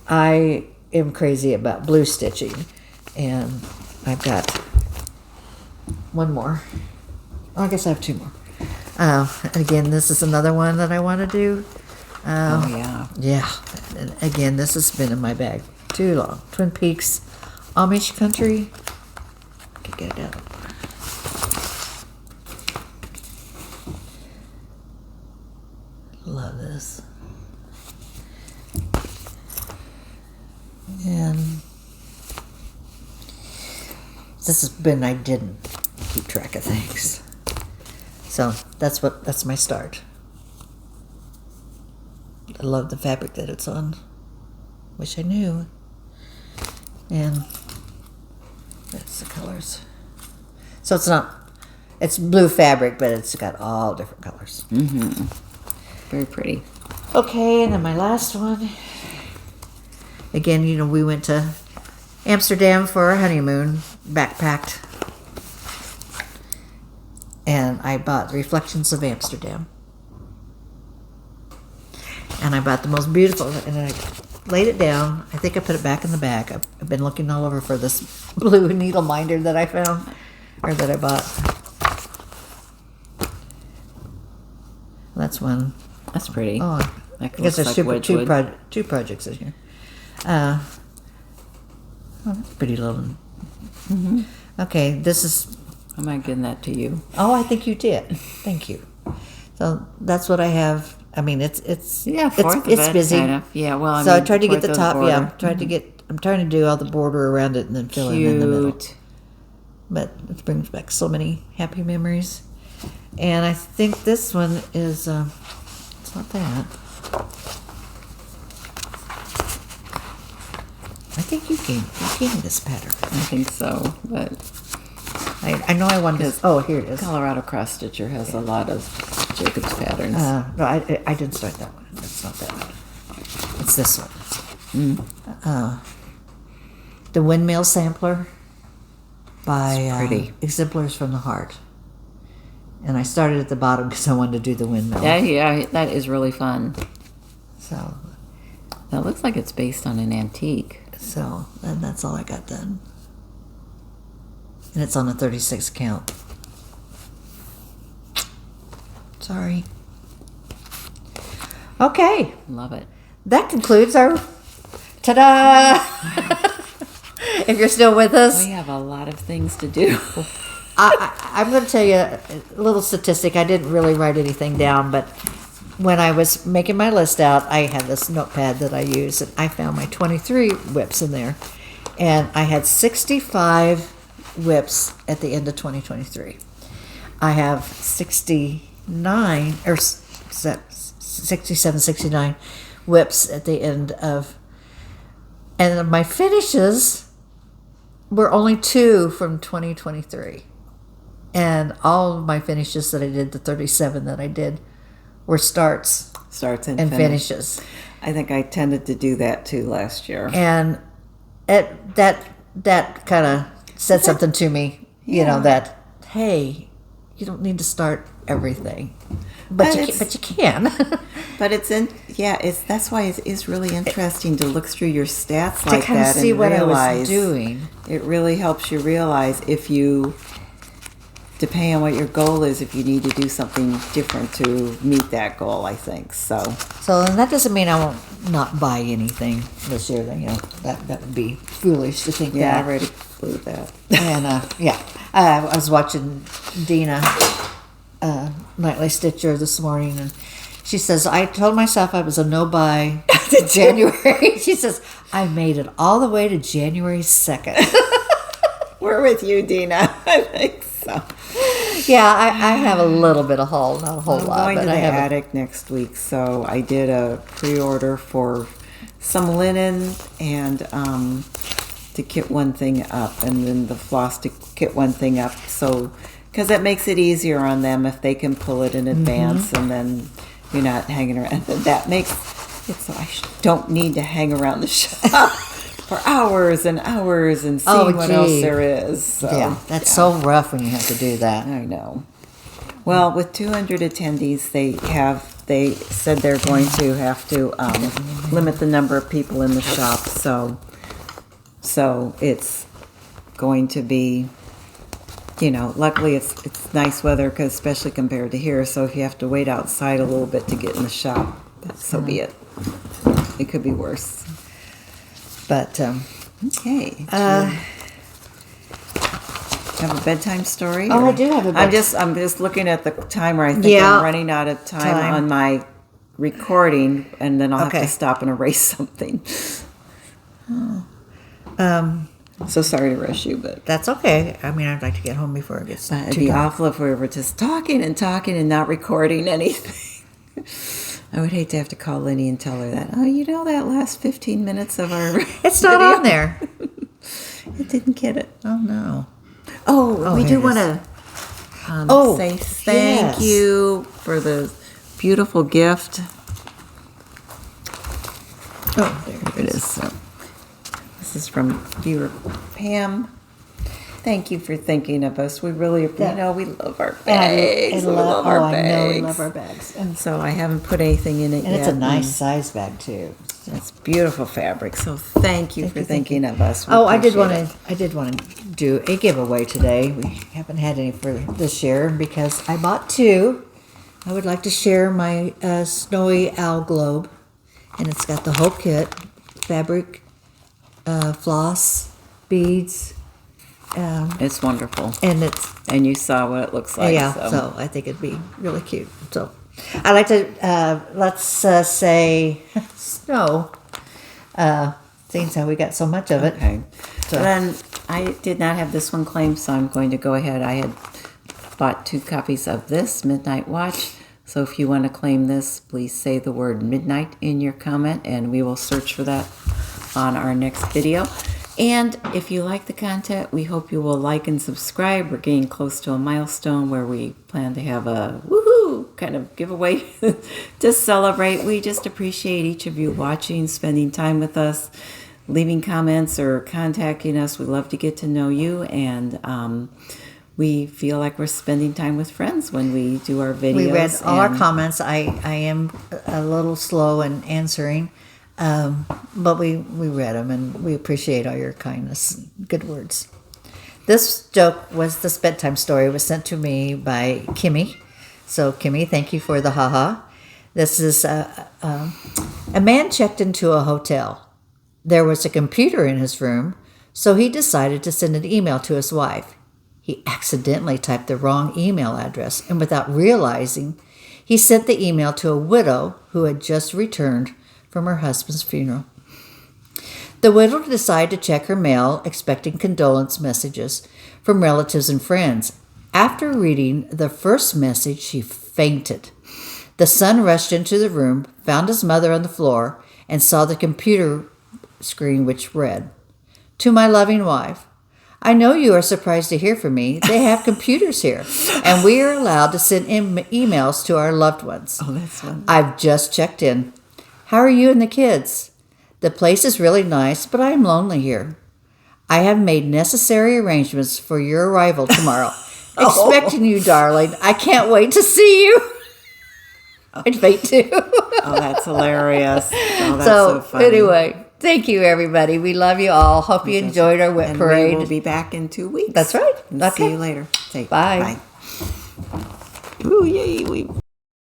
B: I am crazy about blue stitching, and I've got one more. Oh, I guess I have two more. Again, this is another one that I want to do.
A: oh yeah.
B: Yeah. And again, this has been in my bag too long. Twin Peaks, Amish country. I could get it out. Love this. And this has been, I didn't keep track of things. So that's my start. I love the fabric that it's on. Wish I knew. And that's the colors. So it's blue fabric, but it's got all different colors.
A: Mm-hmm. Very pretty.
B: Okay, and then my last one. Again, we went to Amsterdam for our honeymoon, backpacked. And I bought Reflections of Amsterdam. And I bought the most beautiful, and I laid it down. I think I put it back in the bag. I've been looking all over for this blue needle minder that I found, or that I bought. That's one.
A: That's pretty.
B: Oh, I
A: That
B: guess
A: looks
B: there's
A: like
B: two
A: Wedgwood.
B: projects in here. Oh, that's pretty little.
A: Mm-hmm.
B: Okay, this is.
A: Am I getting that to you?
B: Oh, I think you did. Thank you. So that's what I have. I mean, it's
A: Fourth
B: it's
A: of it,
B: busy.
A: kind of. Yeah, well, I
B: So I
A: mean,
B: tried to get
A: fourth
B: the
A: of
B: top.
A: border.
B: Yeah, I'm trying to do all the border around it and then fill in the middle.
A: Cute.
B: But it brings back so many happy memories. And I think this one is. It's not that. I think you gave me this pattern.
A: I think so, but
B: I know I wanted this. Oh, here it is.
A: Colorado Cross Stitcher has a lot of Jacob's patterns.
B: No, I didn't start that one. That's not that one. It's this one. The Windmill Sampler by
A: pretty.
B: Exemplars from the Heart. And I started at the bottom because I wanted to do the windmill.
A: Yeah, that is really fun.
B: So
A: That looks like it's based on an antique.
B: then that's all I got done. And it's on a 36 count. Sorry. Okay.
A: Love it.
B: That concludes our ta-da! If you're still with us.
A: We have a lot of things to do.
B: I'm going to tell you a little statistic. I didn't really write anything down, but when I was making my list out, I had this notepad that I use, and I found my 23 WIPs in there. And I had 65 WIPs at the end of 2023. I have 69, or 67, 69 WIPs at the end of, and my finishes were only 2 from 2023. And all of my finishes that I did, the 37 that I did, were starts
A: and
B: finishes.
A: I think I tended to do that too last year.
B: And that kind of said something to me, that, hey, you don't need to start everything. But you can.
A: But that's why it is really interesting to look through your stats like
B: to kind
A: that
B: of see
A: and
B: what
A: realize
B: I was doing.
A: It really helps you realize depending on what your goal is, if you need to do something different to meet that goal, I think. So
B: that doesn't mean I won't not buy anything this year. That would be foolish to think that.
A: Yeah, I already blew that.
B: And I was watching Dina Nightly Stitcher this morning, and she says, I told myself I was a no-buy to January. She says, I made it all the way to January 2nd.
A: We're with you, Dina. I think so.
B: Yeah, I have a little bit of haul, not a whole lot.
A: I'm going to the attic next week, so I did a pre-order for some linen and to kit one thing up, and then the floss to kit one thing up, so because that makes it easier on them if they can pull it in advance, and then you're not hanging around. That makes it so I don't need to hang around the shop for hours and hours and see what else there is. So,
B: that's so rough when you have to do that.
A: I know. Well, with 200 attendees, they said they're going to have to limit the number of people in the shop. So it's going to be, luckily it's nice weather, because especially compared to here. So if you have to wait outside a little bit to get in the shop, so be it. It could be worse.
B: But
A: okay. Have a bedtime story?
B: Oh, I do have a bedtime.
A: I'm just looking at the timer. I think I'm running out of time on my recording, and then I'll have to stop and erase something. So sorry to rush you, but
B: that's okay. I mean, I'd like to get home before it gets
A: it'd be awful if we were just talking and not recording anything. I would hate to have to call Linnie and tell her that. Oh, that last 15 minutes of our
B: it's not on there.
A: It didn't get it.
B: Oh no.
A: Oh, we do want to say thank you for the beautiful gift. Oh, there it is. So, this is from viewer Pam. Thank you for thinking of us. We really, we love our bags. We love our bags.
B: I know we love our bags.
A: And so I haven't put anything in it yet.
B: And it's a nice size bag too.
A: It's beautiful fabric. So thank you for thinking of us.
B: I did want to do a giveaway today. We haven't had any for this year because I bought two. I would like to share my snowy owl globe, and it's got the whole kit: fabric, floss, beads.
A: It's wonderful,
B: and
A: you saw what it looks like.
B: Yeah, so I think it'd be really cute. So I like to let's say snow. Seeing how we got so much of it.
A: Okay.
B: So
A: then I did not have this one claimed, so I'm going to go ahead. I had bought 2 copies of this Midnight Watch. So if you want to claim this, please say the word midnight in your comment, and we will search for that on our next video. And if you like the content, we hope you will like and subscribe. We're getting close to a milestone where we plan to have a woohoo kind of giveaway to celebrate. We just appreciate each of you watching, spending time with us, leaving comments or contacting us. We love to get to know you, and we feel like we're spending time with friends when we do our videos.
B: We read all our comments. I am a little slow in answering. But we read them, and we appreciate all your kindness, good words. This bedtime story was sent to me by Kimmy. So Kimmy, thank you for the haha. This is a man checked into a hotel. There was a computer in his room, so he decided to send an email to his wife. He accidentally typed the wrong email address, and without realizing, he sent the email to a widow who had just returned from her husband's funeral. The widow decided to check her mail, expecting condolence messages from relatives and friends. After reading the first message, she fainted. The son rushed into the room, found his mother on the floor, and saw the computer screen which read, "To my loving wife, I know you are surprised to hear from me. They have computers here, and we are allowed to send emails to our loved ones.
A: Oh, that's wonderful.
B: I've just checked in. How are you and the kids? The place is really nice, but I am lonely here. I have made necessary arrangements for your arrival tomorrow. Expecting you, darling. I can't wait to see you. I'd wait too.
A: Oh, that's hilarious. Oh, that's so funny.
B: Anyway, thank you, everybody. We love you all. Hope you enjoyed our WIP Parade.
A: We will be back in 2 weeks.
B: That's right.
A: Okay. See you later.
B: Bye.
A: Bye. Ooh, yay.